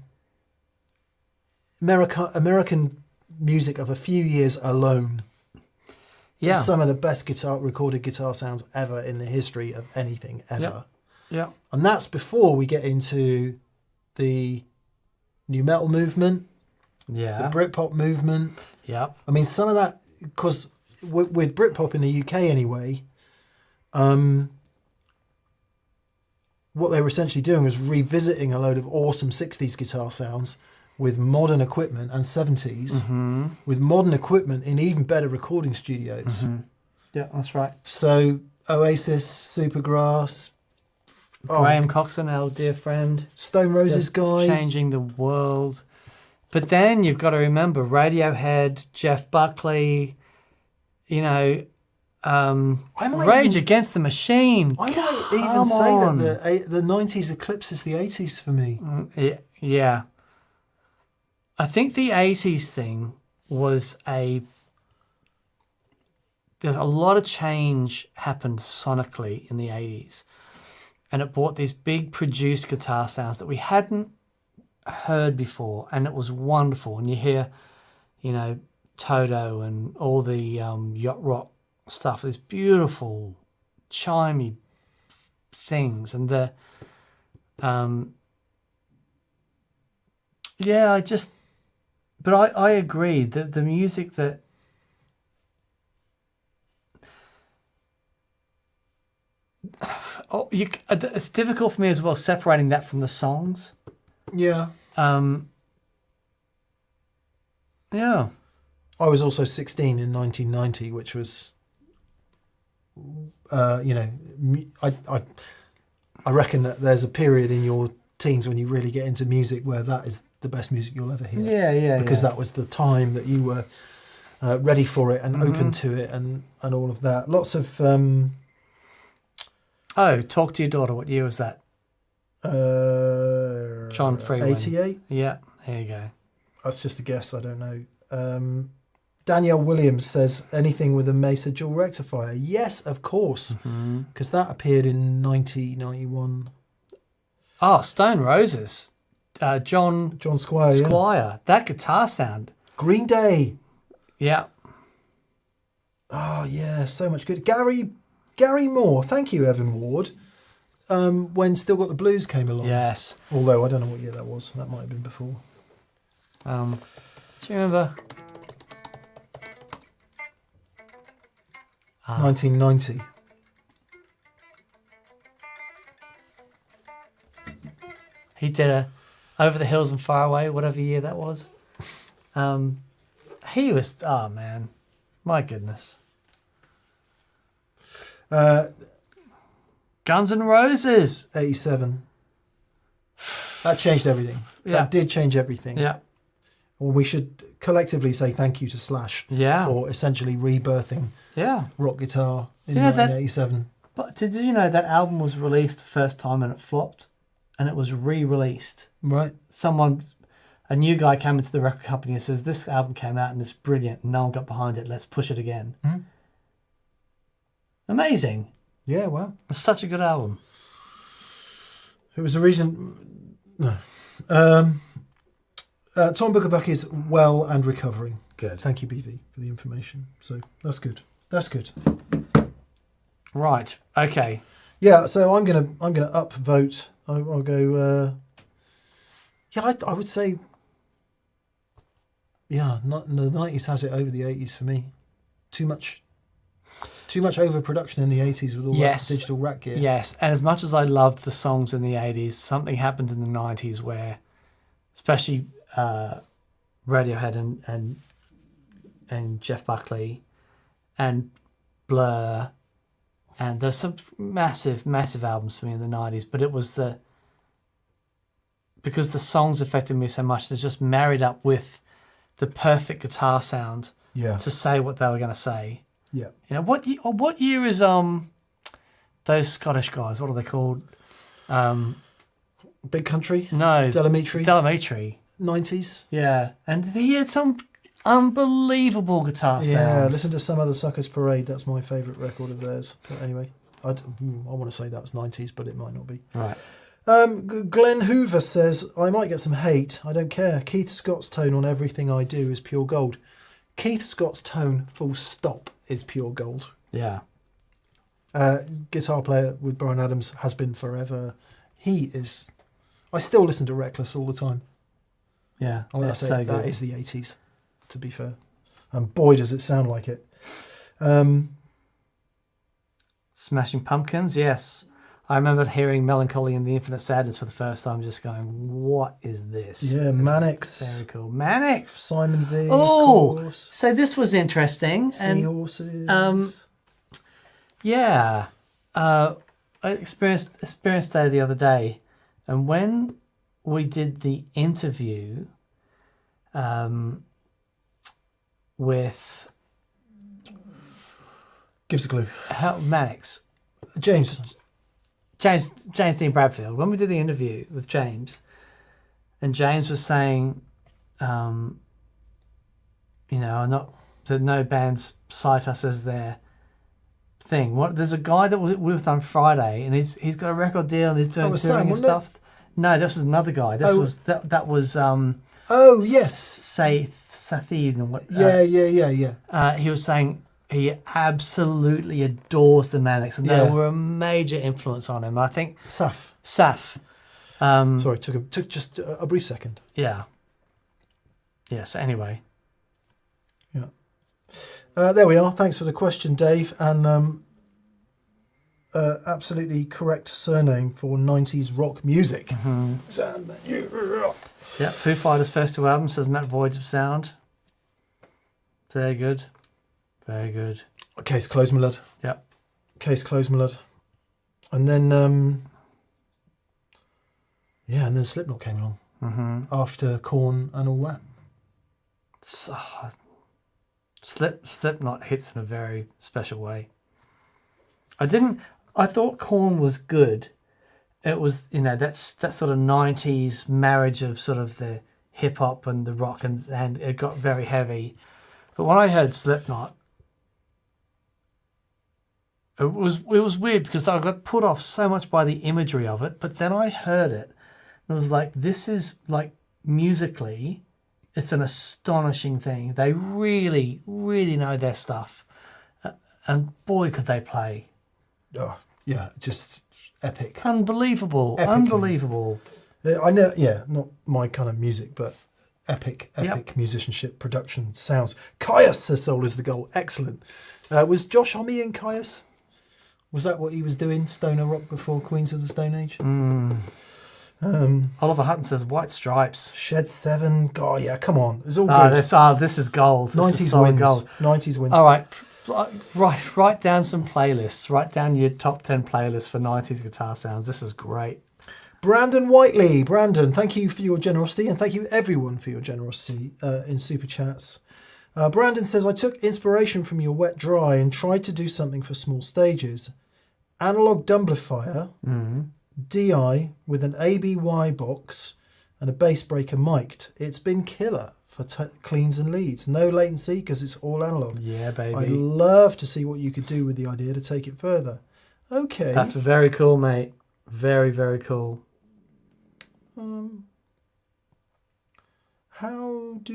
American music of a few years alone. Yeah. Some of the best recorded guitar sounds ever in the history of anything ever. Yeah. And that's before we get into the new metal movement, Yeah. the Britpop movement. Yep. I mean, some of that, because with Britpop in the UK anyway, what they were essentially doing was revisiting a load of awesome 60s guitar sounds with modern equipment, and 70s with modern equipment in even better recording studios. Yeah, that's right. So Oasis, Supergrass, Graham Coxon, our dear friend. Stone Roses guy. Changing the world. But then you've got to remember Radiohead, Jeff Buckley, you know, Rage Against the Machine. I might even say that the 90s eclipses the 80s for me. Yeah. I think the 80s thing was a lot of change happened sonically in the 80s. And it brought these big produced guitar sounds that we hadn't heard before. And it was wonderful. And you hear, you know, Toto and all the yacht rock stuff, these beautiful, chimey things. And the, but I agree that the music that it's difficult for me as well separating that from the songs. Yeah. Yeah. I was also 16 in 1990, which was, I reckon that there's a period in your teens when you really get into music where that is the best music you'll ever hear. Yeah. Because that was the time that you were ready for it and open to it and all of that. Lots of... Talk to Your Daughter. What year was that? John Freeman. 88? Yeah, there you go. That's just a guess, I don't know. Danielle Williams says, anything with a Mesa dual rectifier? Yes, of course. Because that appeared in 1991. Oh, Stone Roses. John Squire, Squire. That guitar sound. Green Day. Yeah. Oh, yeah, so much good. Gary Moore. Thank you, Evan Ward. when Still Got the Blues came along. Yes. Although I don't know what year that was. That might have been before. Do you remember? 1990. He did a Over the Hills and Far Away, whatever year that was. He was, oh man, my goodness. Guns N' Roses. 87. That changed everything. Yeah. That did change everything. Yeah. Well, we should collectively say thank you to Slash for essentially rebirthing rock guitar in 1987. But did you know that album was released the first time and it flopped? And it was re-released. Right. A new guy came into the record company and says, this album came out and it's brilliant. And no one got behind it. Let's push it again. Mm-hmm. Amazing. Yeah, well. It's such a good album. It was a reason... No. Tom Bookerbuck is well and recovering. Good. Thank you, BV, for the information. So that's good. That's good. Right. Okay. Yeah. So I'm gonna upvote. I'll go. I would say. Yeah, the 90s has it over the 80s for me. Too much overproduction in the 80s with all that digital rack gear. Yes, and as much as I loved the songs in the 80s, something happened in the 90s where, especially Radiohead and Jeff Buckley and Blur, and there's some massive albums for me in the 90s, but it was because the songs affected me so much, they're just married up with the perfect guitar sound to say what they were going to say. Yeah. You know, what year is those Scottish guys, what are they called? Big Country? No. Delamitri? 90s? Yeah. And he had some unbelievable guitar sounds. Yeah, listen to Some Other Suckers Parade. That's my favourite record of theirs. But anyway, I want to say that was 90s, but it might not be. Right. Glenn Hoover says, I might get some hate. I don't care. Keith Scott's tone on everything I do is pure gold. Keith Scott's tone, full stop, is pure gold. Yeah. Guitar player with Bryan Adams has been forever. He is... I still listen to Reckless all the time. Yeah. That is the 80s, to be fair. And boy, does it sound like it. Smashing Pumpkins, yes. I remember hearing Melancholy and the Infinite Sadness for the first time, just going, what is this? Yeah, Mannix. Very cool. Mannix. Simon V. Oh, of course. So this was interesting. Seahorses. Yeah. I experienced that the other day. And when we did the interview with... Give us a clue. Mannix. James Dean Bradfield. When we did the interview with James, and James was saying, no bands cite us as their thing. There's a guy that we were with on Friday, and he's got a record deal and he's doing touring and stuff. No, this was another guy. That was. Oh yes. Sathid and what? Yeah. He was saying he absolutely adores the Mannix, and they were a major influence on him. I think Saf. Sorry, took just a brief second. Yeah. Yes. Anyway. Yeah. There we are. Thanks for the question, Dave, and absolutely correct surname for 90s rock music. Mm-hmm. Yeah. Foo Fighters' first two albums, says Matt Void of Sound. Very good. Very good. Case closed, my lad. Yep. Case closed, my lad. And then, and then Slipknot came along after Korn and all that. Slipknot hits in a very special way. I thought Korn was good. It was, that sort of 90s marriage of sort of the hip hop and the rock, and it got very heavy. But when I heard Slipknot, it was weird because I got put off so much by the imagery of it, but then I heard it and it was like, this is like musically, it's an astonishing thing. They really, really know their stuff. And boy, could they play. Oh, Yeah, just epic. Unbelievable. Epically. Unbelievable. I know, yeah, not my kind of music, but epic Yep. musicianship, production, sounds. Caius, her soul is the goal. Excellent. Was Josh Homme in Caius? Was that what he was doing, stoner rock before Queens of the Stone Age? Oliver Hutton says White Stripes. Shed 7. God, yeah, come on. It's all good. This is gold. This 90s is solid wins. gold. 90s wins. All right. Write down some playlists. Write down your top 10 playlists for 90s guitar sounds. This is great. Brandon Whiteley. Brandon, thank you for your generosity, and thank you everyone for your generosity in Super Chats. Brandon says, I took inspiration from your Wet Dry and tried to do something for small stages. Analog Dumblifier, DI with an ABY box and a bass breaker mic'd. It's been killer for cleans and leads. No latency because it's all analog. Yeah, baby. I'd love to see what you could do with the idea to take it further. Okay. That's very cool, mate. Very, very cool. How do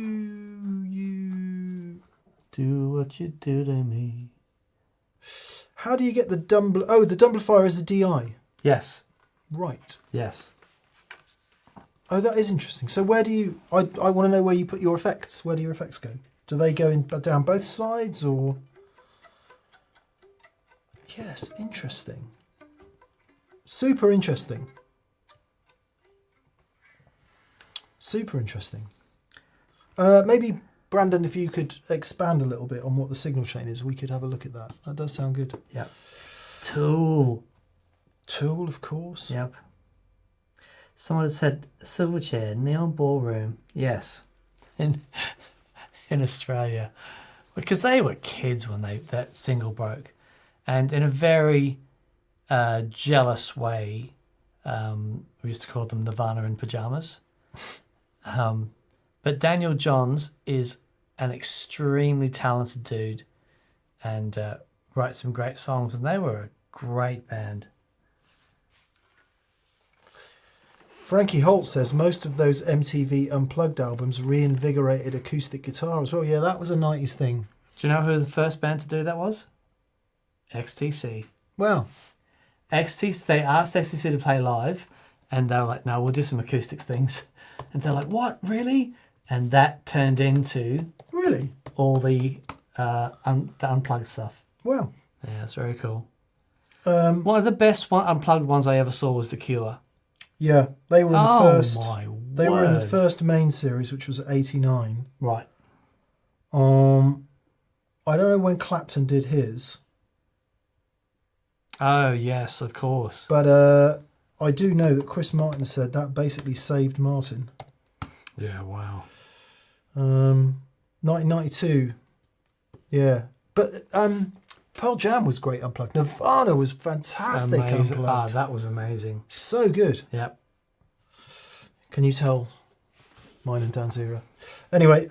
you... Do what you do to me. How do you get the Oh, the Dumblifier is a DI. Yes. Right. Yes. Oh, that is interesting. So where do you... I want to know where you put your effects. Where do your effects go? Do they go down both sides or... Yes, interesting. Super interesting. Super interesting. Maybe, Brandon, if you could expand a little bit on what the signal chain is, we could have a look at that. That does sound good. Yep. Tool. Tool, of course. Yep. Someone had said Silverchair, Neon Ballroom. Yes. In Australia. Because they were kids when that single broke. And in a very jealous way, we used to call them Nirvana in pajamas. But Daniel Johns is an extremely talented dude and writes some great songs, and they were a great band. Frankie Holt says most of those MTV Unplugged albums reinvigorated acoustic guitar as well. Yeah, that was a 90s thing. Do you know who the first band to do that was? XTC. Wow. XTC, they asked XTC to play live, and they were like, no, we'll do some acoustic things. And they're like, what, really? And that turned into Really? all the unplugged stuff. Wow. Yeah, it's very cool. One of the best unplugged ones I ever saw was The Cure. Yeah, they were in the first. My They were in the word. first main series, which was 89. Right. I don't know when Clapton did his, Oh, yes, of course. but I do know that Chris Martin said that basically saved Martin. Yeah, wow. 1992. Yeah, but Pearl Jam was great unplugged. Nirvana was fantastic Amazing. unplugged. That was amazing. So good. Yep. Can you tell? Mine and Dan's era. Anyway,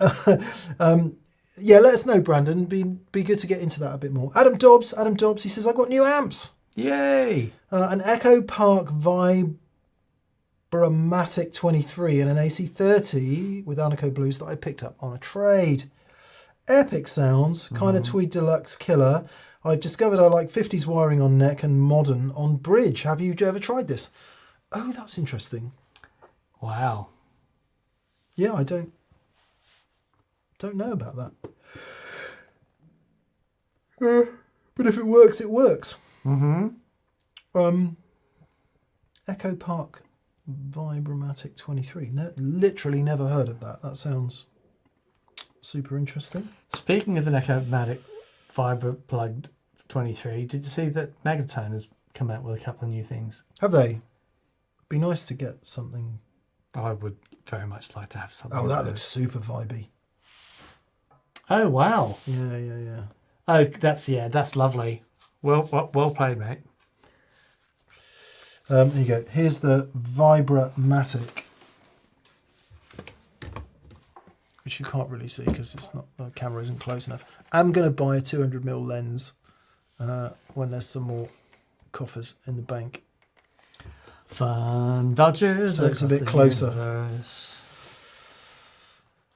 yeah, let us know, Brandon. Be good to get into that a bit more. Adam Dobbs, he says, I've got new amps. Yay! An Echo Park Vibramatic 23 and an AC30 with Anaco Blues that I picked up on a trade. Epic sounds, kind of Tweed Deluxe killer. I've discovered I like 50s wiring on neck and modern on bridge. Have you ever tried this? Oh, that's interesting. Wow. Yeah, I don't know about that. But if it works, it works. Echo Park Vibramatic 23. No, literally never heard of that. That sounds super interesting. Speaking of an Echomatic Vibra Plugged 23, did you see that Magnatone has come out with a couple of new things? Have they? Be nice to get something. I would very much like to have something. Oh, like that this. looks super vibey. Oh, wow. Yeah. Oh, that's lovely. Well played, mate. Here you go. Here's the Vibramatic, which you can't really see because it's not, the camera isn't close enough. I'm going to buy a 200mm lens when there's some more coffers in the bank. Fun Dodgers. So it's a across bit the closer. universe.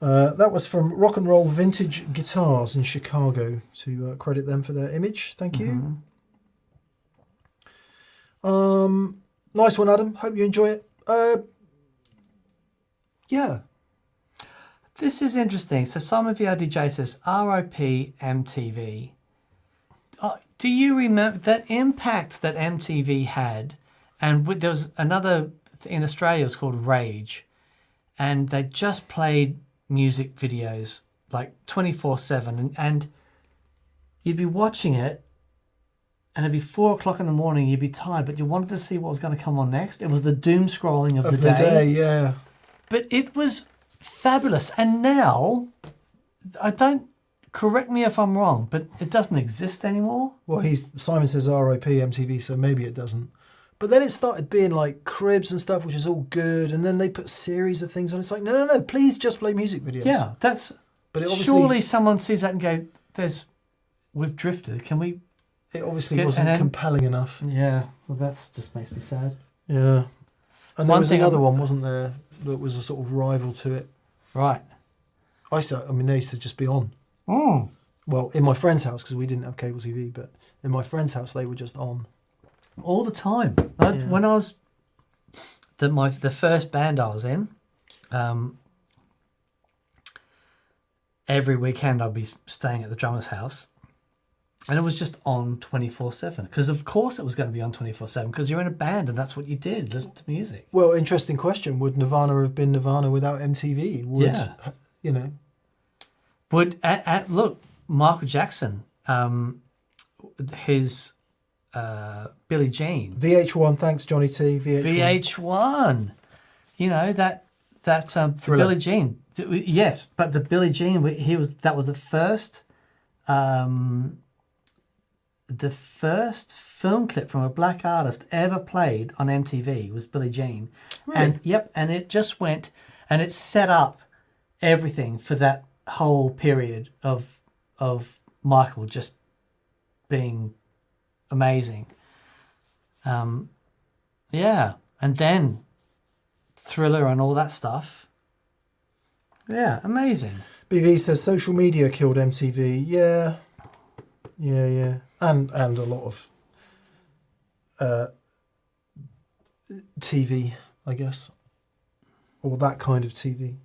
That was from Rock and Roll Vintage Guitars in Chicago, to credit them for their image. Thank you. Nice one, Adam. Hope you enjoy it. Yeah. This is interesting. So Simon VRDJ says, RIP MTV. Do you remember that impact that MTV had? And there was another in Australia, it was called Rage. And they just played music videos like 24/7. And you'd be watching it and it'd be 4 o'clock in the morning. You'd be tired, but you wanted to see what was going to come on next. It was the doom scrolling of the day. Yeah. But it was fabulous. And now, correct me if I'm wrong, but it doesn't exist anymore. Well, Simon says RIP MTV, so maybe it doesn't. But then it started being like Cribs and stuff, which is all good. And then they put series of things on. It's like, no, please just play music videos. Yeah, that's... But surely someone sees that and go, we've drifted. Can we... It obviously wasn't compelling enough. Yeah, well, that just makes me sad. Yeah. And there was another one, wasn't there, that was a sort of rival to it. Right. They used to just be on. Mm. Well, in my friend's house, because we didn't have cable TV, but in my friend's house, they were just on. All the time. Yeah. When I was... The first band I was in, every weekend I'd be staying at the drummer's house. And it was just on 24/7. Because of course it was going to be on 24/7 because you're in a band and that's what you did, listen to music. Well, interesting question. Would Nirvana have been Nirvana without MTV? Look, Michael Jackson, his Billie Jean. VH1, thanks Johnny T. VH1. You know, that Billie Jean. Yes, but the Billie Jean, that was the first film clip from a black artist ever played on MTV was Billie Jean. Really? And it just went, and it set up everything for that whole period of Michael just being amazing. Yeah, and then Thriller and all that stuff. Yeah, amazing. BV says social media killed MTV. Yeah. And a lot of TV, I guess. Or that kind of TV.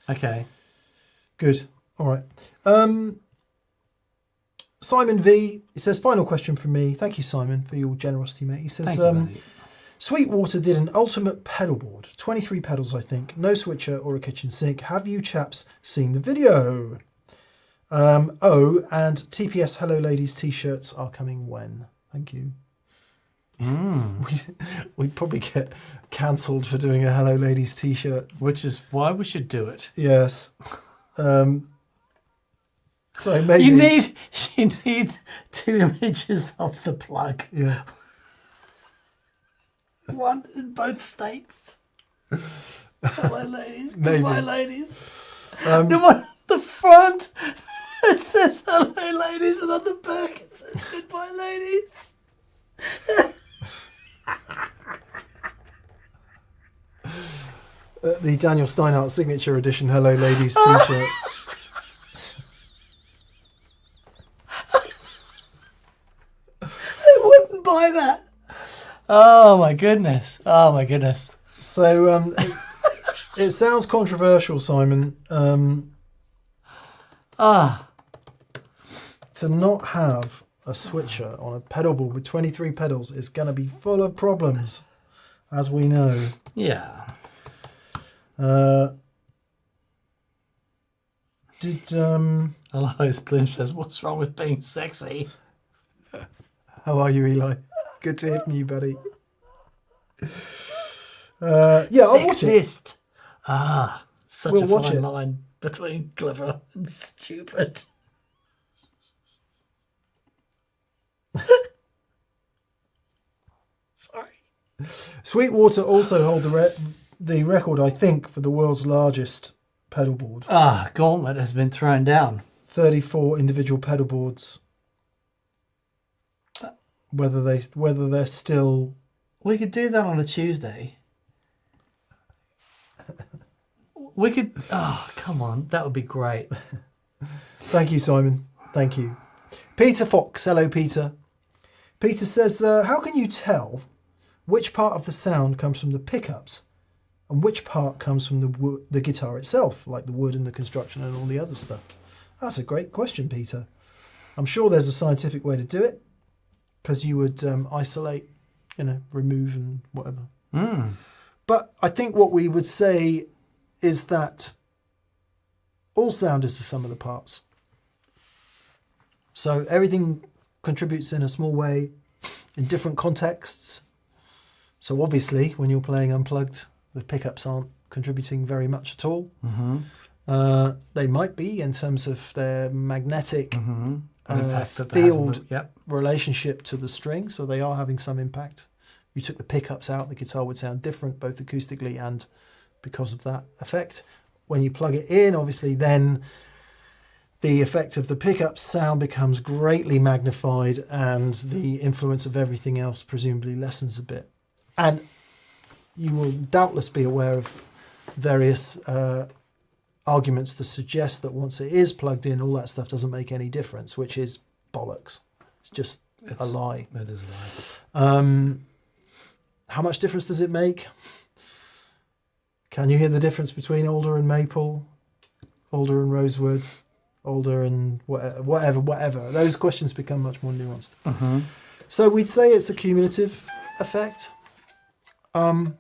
Okay. Good. All right. Simon V, he says, final question from me. Thank you, Simon, for your generosity, mate. He says, Sweetwater did an ultimate pedal board. 23 pedals, I think. No switcher or a kitchen sink. Have you chaps seen the video? And TPS Hello Ladies t-shirts are coming when? Thank you. We'd probably get cancelled for doing a Hello Ladies t-shirt. Which is why we should do it. Yes. So maybe... You need 2 images of the plug. Yeah. One in both states. Hello ladies. Maybe. Goodbye ladies. The one at the front, it says hello ladies, and on the back it says goodbye ladies. The Daniel Steinhardt signature edition Hello Ladies t-shirt. I wouldn't buy that. Oh my goodness. So it sounds controversial, Simon. To not have a switcher on a pedal board with 23 pedals is going to be full of problems, as we know. Yeah. Elias Bloom says, what's wrong with being sexy? How are you, Eli? Good to hear from you, buddy. I'll watch it. Sexist. Such a fine line between clever and stupid. Sorry. Sweetwater also hold the record, I think, for the world's largest pedal board. Gauntlet has been thrown down. 34 individual pedal boards. Whether they're still... We could do that on a Tuesday. We could... Oh, come on. That would be great. Thank you, Simon. Thank you. Peter Fox. Hello, Peter. Peter says, how can you tell which part of the sound comes from the pickups and which part comes from the guitar itself, like the wood and the construction and all the other stuff? That's a great question, Peter. I'm sure there's a scientific way to do it, because you would isolate, remove and whatever. But I think what we would say is that all sound is the sum of the parts. So everything contributes in a small way in different contexts. So obviously, when you're playing unplugged, the pickups aren't contributing very much at all. They might be in terms of their magnetic field relationship to the string, so they are having some impact. You took the pickups out, the guitar would sound different, both acoustically and because of that effect. When you plug it in, obviously, then the effect of the pickup sound becomes greatly magnified and the influence of everything else presumably lessens a bit. And you will doubtless be aware of various arguments to suggest that once it is plugged in, all that stuff doesn't make any difference, which is bollocks. It's just a lie. It is a lie. How much difference does it make? Can you hear the difference between alder and maple, alder and rosewood, alder and whatever? Those questions become much more nuanced. So we'd say it's a cumulative effect. And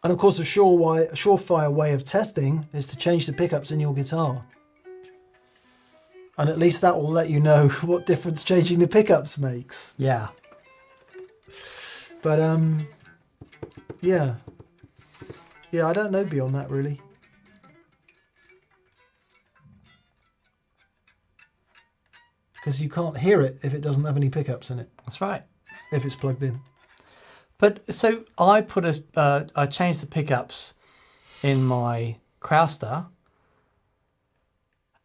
of course, a surefire way of testing is to change the pickups in your guitar. And at least that will let you know what difference changing the pickups makes. Yeah. But, yeah. Yeah, I don't know beyond that, really. Because you can't hear it if it doesn't have any pickups in it, That's right. if it's plugged in. But so I I changed the pickups in my Crowster,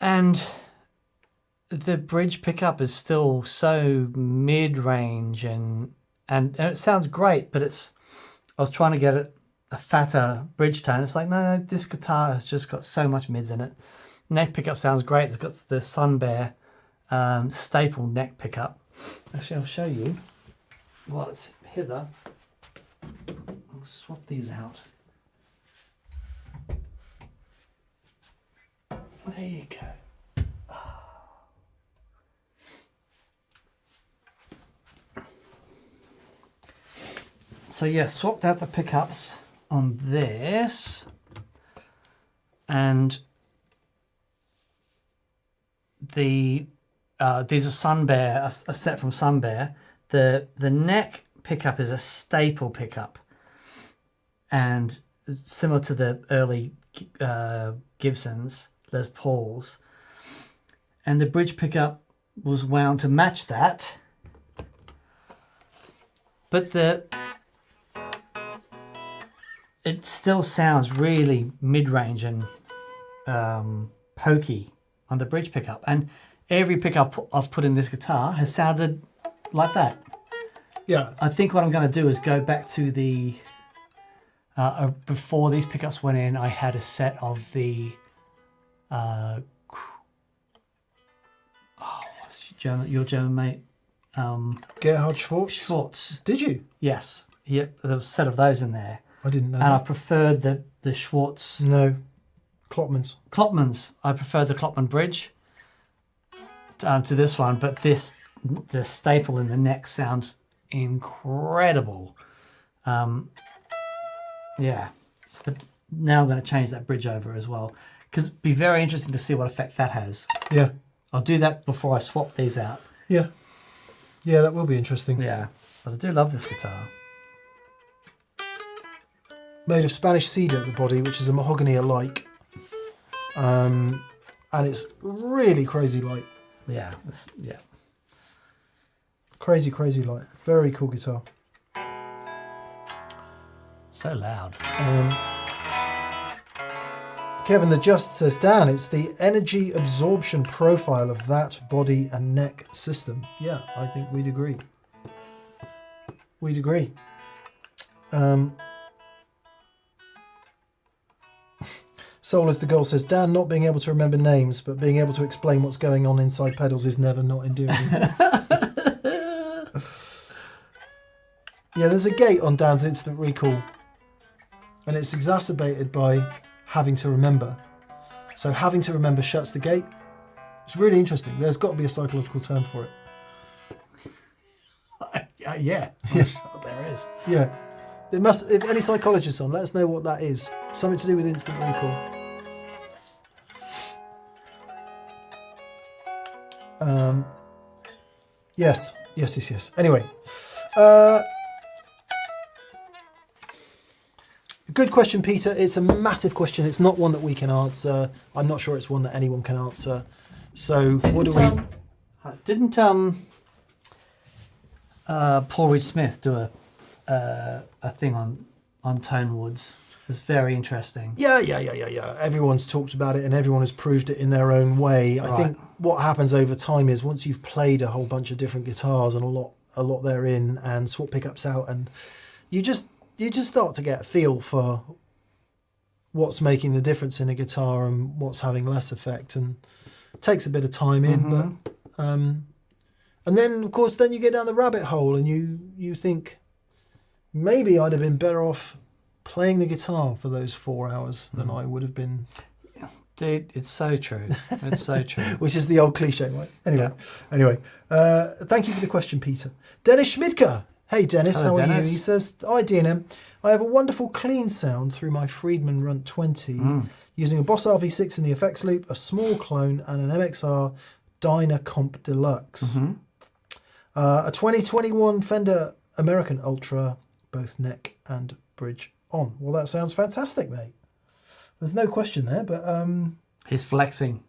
and the bridge pickup is still so mid-range and it sounds great, but I was trying to get a fatter bridge tone. It's like, no, this guitar has just got so much mids in it. Neck pickup sounds great. It's got the Sun Bear staple neck pickup. Actually, I'll show you. Well, it's hither. I'll swap these out. There you go. So yeah, swapped out the pickups on this, and these are Sun Bear, a set from Sun Bear. The neck pickup is a staple pickup, and similar to the early Gibsons, Les Pauls, and the bridge pickup was wound to match that, but it still sounds really mid-range and pokey on the bridge pickup, and every pickup I've put in this guitar has sounded like that. Yeah. I think what I'm going to do is go back to the before these pickups went in, I had a set of the what's your German mate? Gerhard Schwartz? Schwartz. Did you? Yes. Yep, there was a set of those in there. I didn't know. And I preferred the Schwartz. No. Klopmans. Klopmans. I preferred the Klopman bridge to this one, but the staple in the neck sounds incredible. Yeah. But now I'm going to change that bridge over as well, because it'd be very interesting to see what effect that has. Yeah. I'll do that before I swap these out. Yeah. Yeah, that will be interesting. Yeah. But I do love this guitar. Made of Spanish cedar at the body, which is a mahogany alike. And it's really crazy light. Yeah. Yeah. Crazy, crazy light. Very cool guitar. So loud. Kevin the Just says, Dan, it's the energy absorption profile of that body and neck system. Yeah, I think we'd agree. We'd agree. Soul is the Goal says, Dan, not being able to remember names, but being able to explain what's going on inside pedals is never not endearing. Yeah, there's a gate on Dan's instant recall, and it's exacerbated by having to remember. So having to remember shuts the gate. It's really interesting. There's got to be a psychological term for it. Yeah. I'm sure there is. Yeah. It must. If any psychologists on, let us know what that is. Something to do with instant recall. Yes. Anyway, good question, Peter. It's a massive question. It's not one that we can answer. I'm not sure it's one that anyone can answer. So what do we? Didn't Paul Reed Smith do a thing on tone woods? It's very interesting. Yeah. Everyone's talked about it and everyone has proved it in their own way. I think what happens over time is once you've played a whole bunch of different guitars and a lot they're in and swap pickups out, and you just start to get a feel for what's making the difference in a guitar and what's having less effect, and it takes a bit of time in, but and then of course then you get down the rabbit hole and you think maybe I'd have been better off playing the guitar for those 4 hours than I would have been. Dude, it's so true. It's so true. Which is the old cliche, right? Anyway, thank you for the question, Peter. Dennis Schmidker. Hey, Dennis, Hello, how are Dennis. you? He says, hi, DNM. I have a wonderful clean sound through my Friedman Runt 20 using a Boss RV6 in the effects loop, a small clone, and an MXR Dyna Comp Deluxe. A 2021 Fender American Ultra, both neck and bridge on. Well, that sounds fantastic, mate. There's no question there, but He's flexing.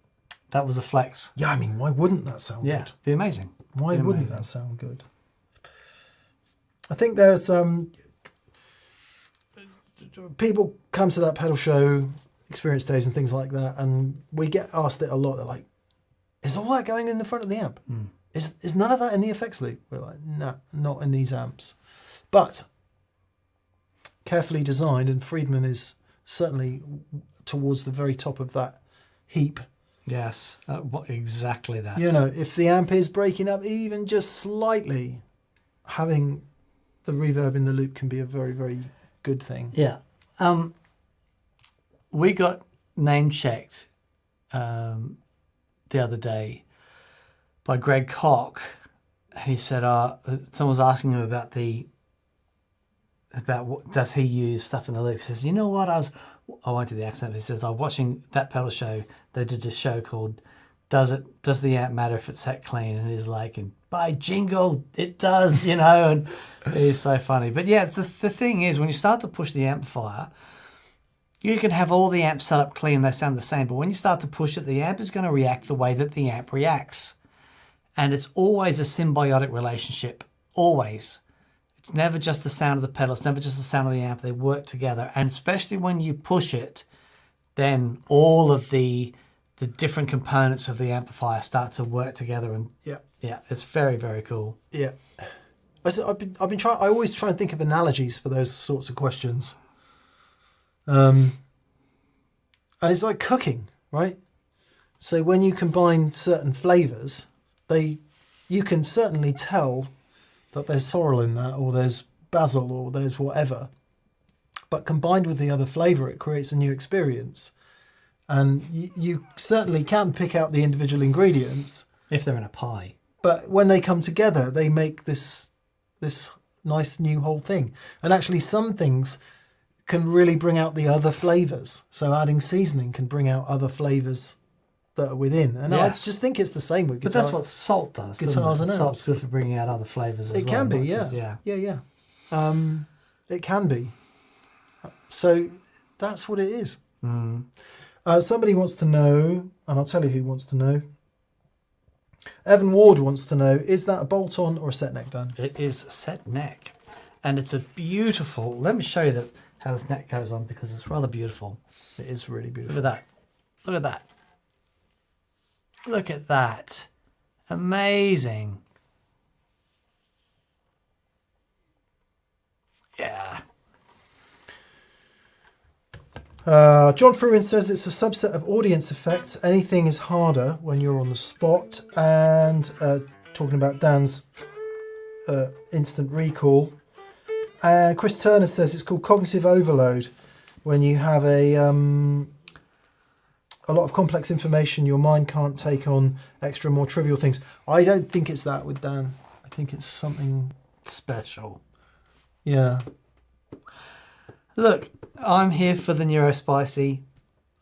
That was a flex. yeah, I mean, why wouldn't that sound Yeah, good? be amazing. Why Be wouldn't amazing. that sound good? I think there's people come to that pedal show, experience days and things like that, and we get asked it a lot. They're like, is all that going in the front of the amp? Is none of that in the effects loop? We're like, no, not in these amps. But carefully designed, and Friedman is certainly towards the very top of that heap. Yes, exactly that. You know, if the amp is breaking up even just slightly, having the reverb in the loop can be a very, very good thing. Yeah. We got name checked the other day by Greg Koch, and he said, someone was asking him about what does he use stuff in the loop. He says, you know what, I went to the accent. He says, I was watching that pedal show. They did a show called Does the Amp Matter If It's Set Clean? And he's like, and by jingle, it does, you know, and it's so funny. But yeah, the thing is, when you start to push the amplifier, you can have all the amps set up clean, they sound the same, but when you start to push it, the amp is going to react the way that the amp reacts. And it's always a symbiotic relationship, always. It's never just the sound of the pedal, it's never just the sound of the amp, they work together. And especially when you push it, then all of the different components of the amplifier start to work together, and yeah, it's very, very cool. Yeah. I've been trying. I always try and think of analogies for those sorts of questions. And it's like cooking, right? So when you combine certain flavors, you can certainly tell that there's sorrel in that, or there's basil, or there's whatever. But combined with the other flavor, it creates a new experience. And you certainly can pick out the individual ingredients. If they're in a pie. But when they come together, they make this nice new whole thing. And actually some things can really bring out the other flavors. So adding seasoning can bring out other flavors that are within. And Yes. I just think it's the same with But guitar. that's what salt does. doesn't Guitars it? and amps. Salt's good for bringing out other flavors as it well. can be, not yeah. just- Yeah. It can be. So that's what it is. Somebody wants to know, and I'll tell you who wants to know. Evan Ward wants to know, is that a bolt-on or a set neck, Dan? It is set neck, and it's a beautiful. Let me show you how this neck goes on, because it's rather beautiful. It is really Look beautiful. at that! Look at that! Look at that! Amazing! Yeah. John Fruin says it's a subset of audience effects. Anything is harder when you're on the spot. And talking about Dan's instant recall, And Chris Turner says it's called cognitive overload when you have a lot of complex information your mind can't take on extra, more trivial things. I don't think it's that with Dan. I think it's something Special. Yeah. Look, I'm here for the neurospicy.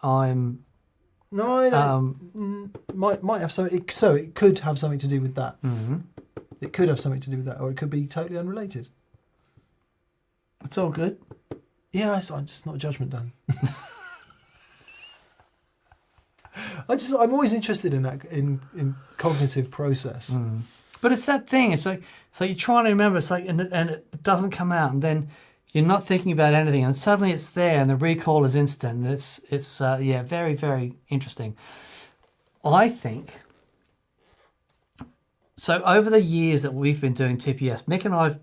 I'm No, I don't. Might have something. So it could have something to do with that. It could have something to do with that, or it could be totally unrelated. it's all good. Yeah, I'm just not a judgment, Dan. I'm always interested in that in cognitive process. But it's that thing. It's like you're trying to remember. It's like and it doesn't come out, and then you're not thinking about anything, and suddenly it's there, and the recall is instant. And it's very, very interesting. I think. So over the years that we've been doing TPS, Mick and I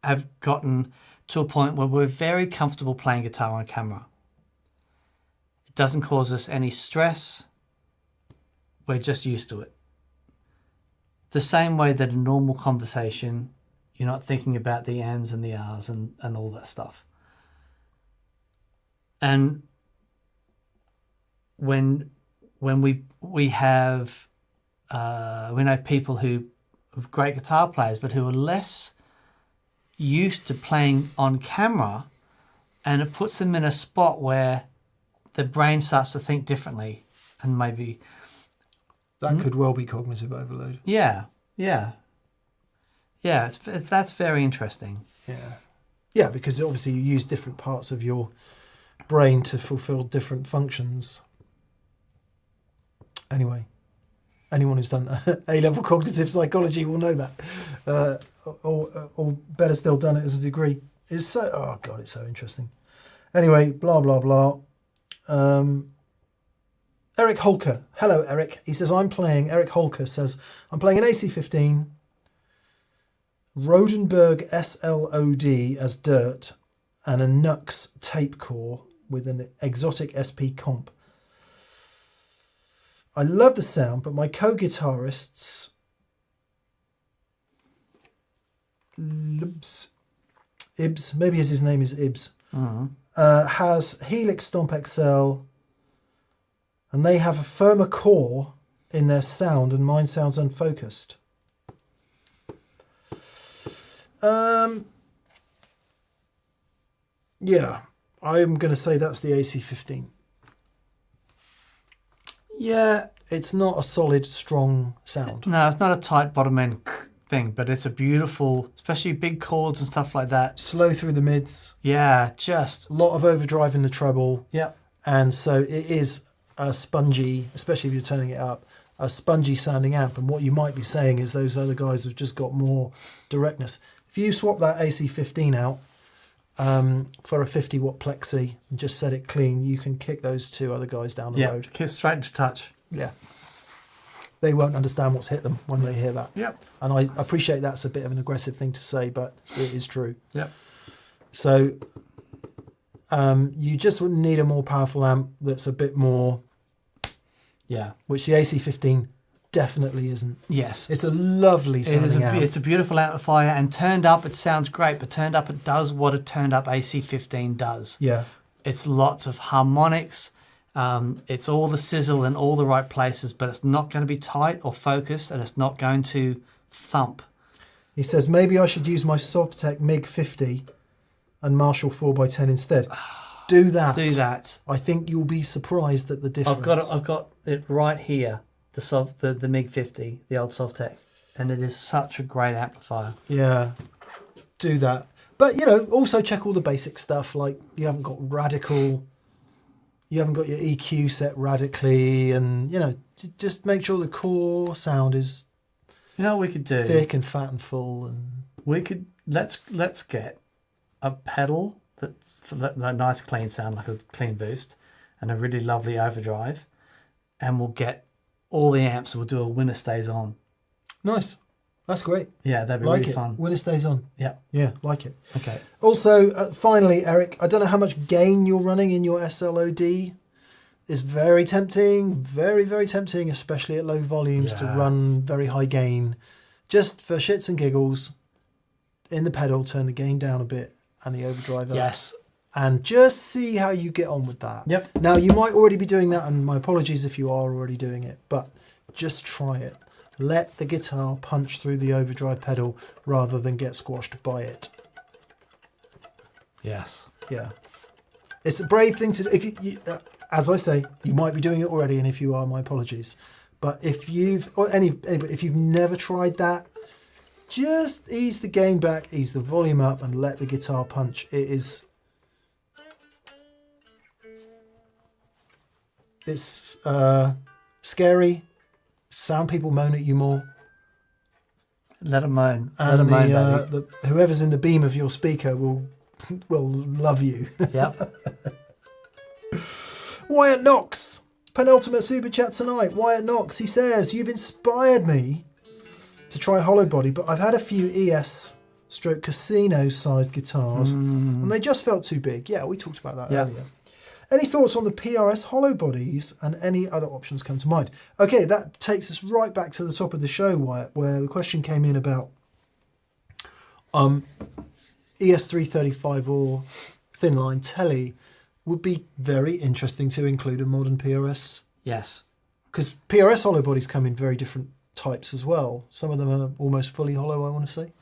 have gotten to a point where we're very comfortable playing guitar on camera. It doesn't cause us any stress. We're just used to it. The same way that a normal conversation, you're not thinking about the ands and the ahs and all that stuff. And when we have we know people who are great guitar players but who are less used to playing on camera, and it puts them in a spot where the brain starts to think differently, and maybe That could well be cognitive overload. yeah. That's very interesting. Yeah, because obviously you use different parts of your brain to fulfill different functions. Anyway, anyone who's done A-level cognitive psychology will know that. Or better still, done it as a degree. It's so interesting. Anyway, blah, blah, blah. Eric Holker. Hello, Eric. He says, Eric Holker says, I'm playing an AC-15 Rodenberg SLOD as dirt and a Nux tape core with an exotic SP comp. I love the sound, but my co-guitarists Ibs, maybe his name is Ibs, has Helix Stomp XL, and they have a firmer core in their sound, and mine sounds unfocused. Yeah, I'm going to say that's the AC-15. Yeah. It's not a solid, strong sound. No, it's not a tight bottom end thing, but it's a beautiful, especially big chords and stuff like that. Slow through the mids. Yeah, just. A lot of overdrive in the treble. Yeah. And so it is a spongy, especially if you're turning it up, a spongy sounding amp. And what you might be saying is those other guys have just got more directness. If you swap that AC-15 out for a 50 watt plexi and just set it clean, you can kick those two other guys down the road. Kick straight into touch. Yeah. They won't understand what's hit them when they hear that. Yep. And I appreciate that's a bit of an aggressive thing to say, but it is true. Yep. So you just need a more powerful amp that's a bit more... Yeah. Which the AC-15 definitely isn't. Yes. It's a lovely sounding amp. It's a beautiful amplifier, and turned up it sounds great, but turned up it does what a turned up AC-15 does. Yeah. It's lots of harmonics. It's all the sizzle in all the right places, but it's not going to be tight or focused, and it's not going to thump. He says, maybe I should use my Sovtek MiG-50 and Marshall 4x10 instead. Do that. Do that. I think you'll be surprised at the difference. I've got it right here, the MiG-50, the old Sovtek, and it is such a great amplifier. Yeah, do that. But, also check all the basic stuff, like you haven't got your EQ set radically, and, just make sure the core sound is what we could do? Thick and fat and full. And we could, let's get a pedal that's that nice clean sound, like a clean boost, and a really lovely overdrive, and we'll get all the amps. We'll do a winner stays on. Nice. That's great. Yeah, that'd be like really it. fun. Winner stays on. Yeah. Yeah, like it. Okay. Also, finally, Eric, I don't know how much gain you're running in your SLOD. It's very tempting, very, very tempting, especially at low volumes, to run very high gain. Just for shits and giggles, in the pedal, turn the gain down a bit and the overdrive up. Yes. And just see how you get on with that. Yep. Now, you might already be doing that, and my apologies if you are already doing it, but just try it. Let the guitar punch through the overdrive pedal rather than get squashed by it. Yes. Yeah. It's a brave thing to do. If you as I say, you might be doing it already, and if you are, my apologies. But if you've, or anybody, if you've never tried that, just ease the gain back, ease the volume up, and let the guitar punch. It's scary. Sound people moan at you more. Let them moan. Let And them moan, baby. whoever's in the beam of your speaker will love you. Yep. Wyatt Knox, penultimate super chat tonight. Wyatt Knox, he says, you've inspired me to try hollow body, but I've had a few ES stroke casino sized guitars and they just felt too big. Yeah, we talked about that earlier. Any thoughts on the PRS hollow bodies and any other options come to mind? Okay, that takes us right back to the top of the show, Wyatt, where the question came in about ES335 or thin line telly. Would be very interesting to include a modern PRS. Yes. Because PRS hollow bodies come in very different types as well. Some of them are almost fully hollow, I want to say.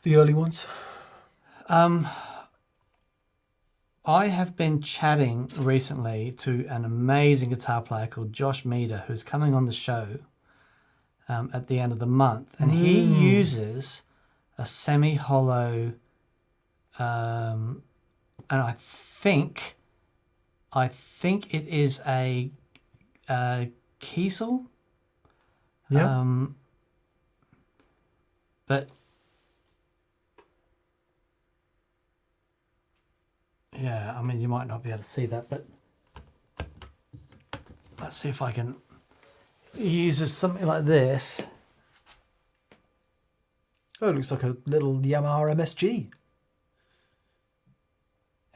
The early ones. I have been chatting recently to an amazing guitar player called Josh Meader, who's coming on the show at the end of the month. And he uses a semi-hollow, and I think it is a Kiesel. Yeah. But yeah, I mean, you might not be able to see that, but let's see if I can. He uses something like this. Oh, it looks like a little Yamaha MSG.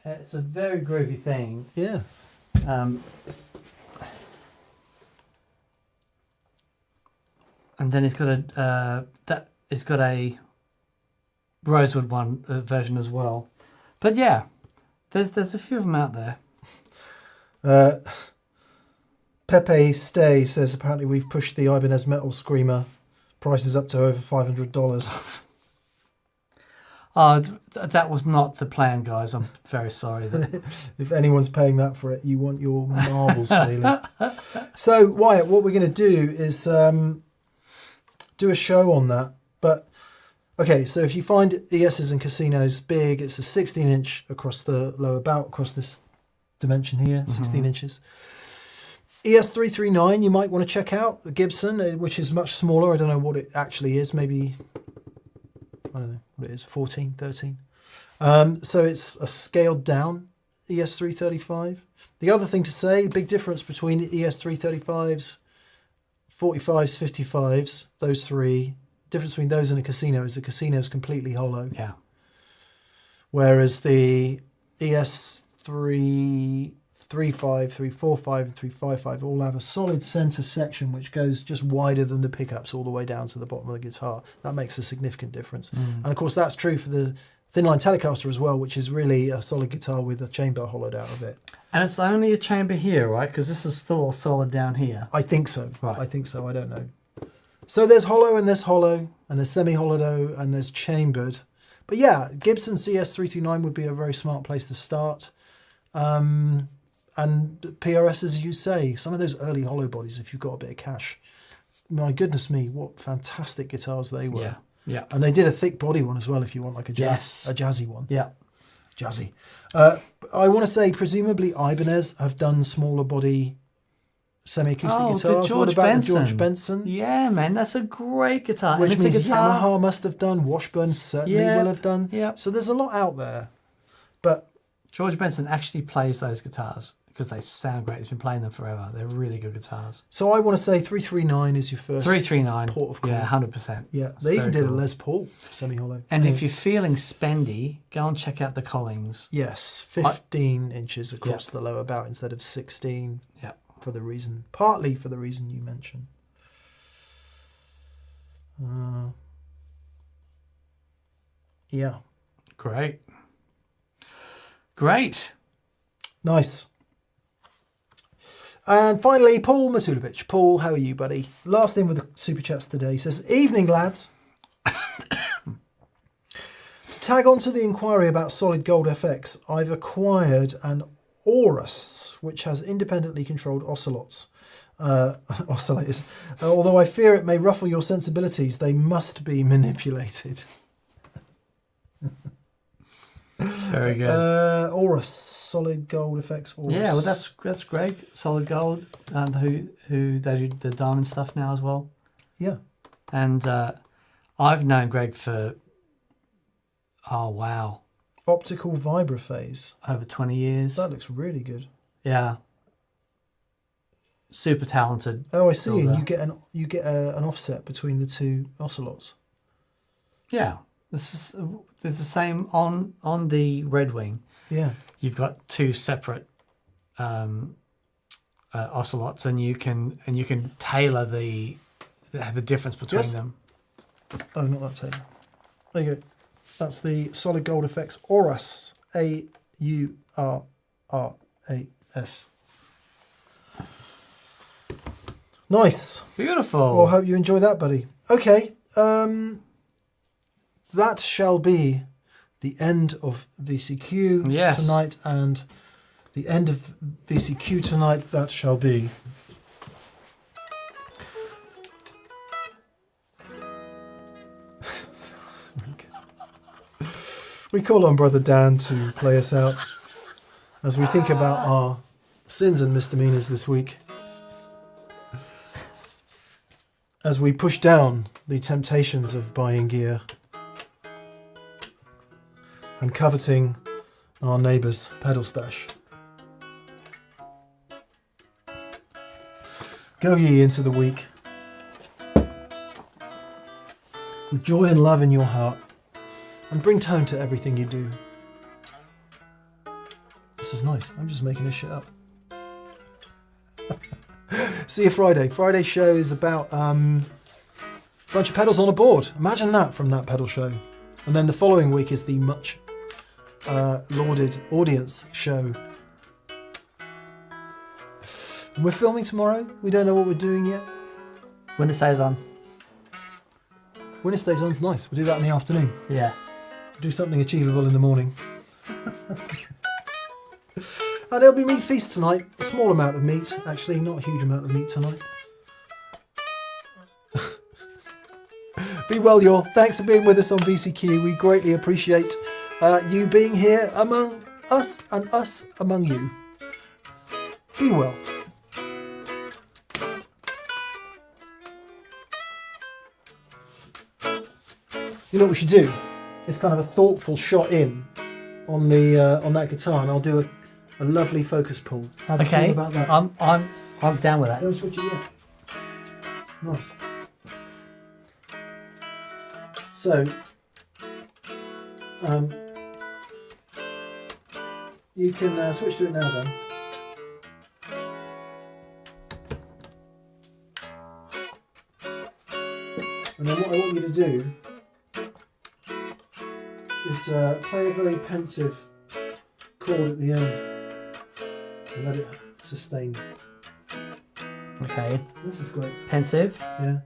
It's a very groovy thing. Yeah. And then it's got a rosewood one version as well. But yeah, there's a few of them out there. Pepe Stay says apparently we've pushed the Ibanez Metal Screamer prices up to over $500. Oh, that was not the plan, guys. I'm very sorry. If anyone's paying that for it, you want your marbles, really. So, Wyatt, what we're going to do is do a show on that. But, okay, so if you find ESs and Casinos big, it's a 16-inch across the lower bout, across this dimension here, 16 inches. ES339, you might want to check out. The Gibson, which is much smaller. I don't know what it actually is. Maybe, I don't know what it is, 14, 13. So it's a scaled down ES335. The other thing to say, big difference between ES335s, 45s, 55s, those three. Difference between those and a Casino is the Casino is completely hollow. Yeah. Whereas the ES335, 345, and 355 all have a solid centre section which goes just wider than the pickups all the way down to the bottom of the guitar. That makes a significant difference. And of course that's true for the Thinline Telecaster as well, which is really a solid guitar with a chamber hollowed out of it. And it's only a chamber here, right? Because this is still solid down here. I think so. Right. I think so. I don't know. So there's hollow, and there's semi-hollow, and there's chambered. But yeah, Gibson CS339 would be a very smart place to start. And PRS, as you say, some of those early hollow bodies, if you've got a bit of cash, my goodness me, what fantastic guitars they were. Yeah. Yeah. And they did a thick body one as well, if you want like a Yes. a jazzy one. Yeah. Jazzy. I want to say, presumably Ibanez have done smaller body semi-acoustic Oh, guitars. good George What about Benson. the George Benson? Yeah, man, that's a great guitar. Which and it's means a guitar. Yamaha must have done, Washburn certainly Yeah, will have done. yeah. So there's a lot out there. But George Benson actually plays those guitars because they sound great. He's been playing them forever. They're really good guitars. so I want to say 339 is your first 339. port of call. Yeah, 100%. Yeah, It's they even very did cool. a Les Paul semi-hollow. And Anyway, if you're feeling spendy, go and check out the Collings. yes, 15 inches across the lower bout instead of 16 Yeah. partly for the reason you mentioned. Yeah. Great. Great. Nice. And finally, Paul Matulovic. Paul, how are you, buddy? Last in with the super chats today. He says, evening, lads. To tag on to the inquiry about Solid Gold FX, I've acquired an Aorus, which has independently controlled oscillators. Although I fear it may ruffle your sensibilities, they must be manipulated. Very good. Aorus, Solid Gold FX Aorus. Yeah, well, that's great. Solid Gold, who they do the diamond stuff now as well. Yeah. And I've known Greg for, oh wow, Optical vibraphase. over 20 years. That looks really good. Yeah. Super talented. Oh, I see. builder. And you get an offset between the two oscillators. Yeah. There's the same on the Red Wing. Yeah. You've got two separate oscillators, and you can tailor the difference between Yes. them. Oh, not that tape. There you go. That's the Solid Gold FX Aurus. Aurras. Nice. Beautiful. Well, I hope you enjoy that, buddy. Okay. That shall be the end of VCQ Yes. tonight, and the end of VCQ tonight, that shall be. We call on Brother Dan to play us out as we think about our sins and misdemeanors this week. As we push down the temptations of buying gear and coveting our neighbour's pedal stash. Go ye into the week with joy and love in your heart, and bring tone to everything you do. This is nice. I'm just making this shit up. See you Friday. Friday's show is about a bunch of pedals on a board. Imagine that from that pedal show. And then the following week is the much lauded audience show. And we're filming tomorrow. We don't know what we're doing yet. When it stays on. When it stays on's nice. We'll do that in the afternoon. Yeah. Do something achievable in the morning. And there'll be meat feast tonight. A small amount of meat. Actually, not a huge amount of meat tonight. Be well, y'all. Thanks for being with us on VCQ. We greatly appreciate you being here among us and us among you. Be well. You know what we should do? It's kind of a thoughtful shot in on the on that guitar, and I'll do a lovely focus pull. How do you Okay. feel about that? I'm down with that. Don't switch it yet. Nice. So, you can switch to it now, Dan. And then what I want you to do is play a very pensive chord at the end and let it sustain. Okay. This is great. Pensive. Yeah.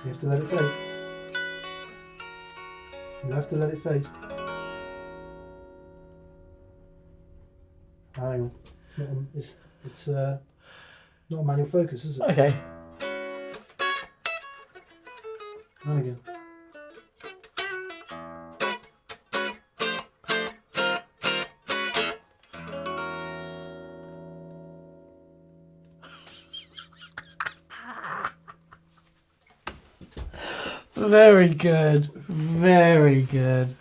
You have to let it fade. You have to let it fade. Hang on. It's not a manual focus, is it? Okay. And again. Very good. Very good.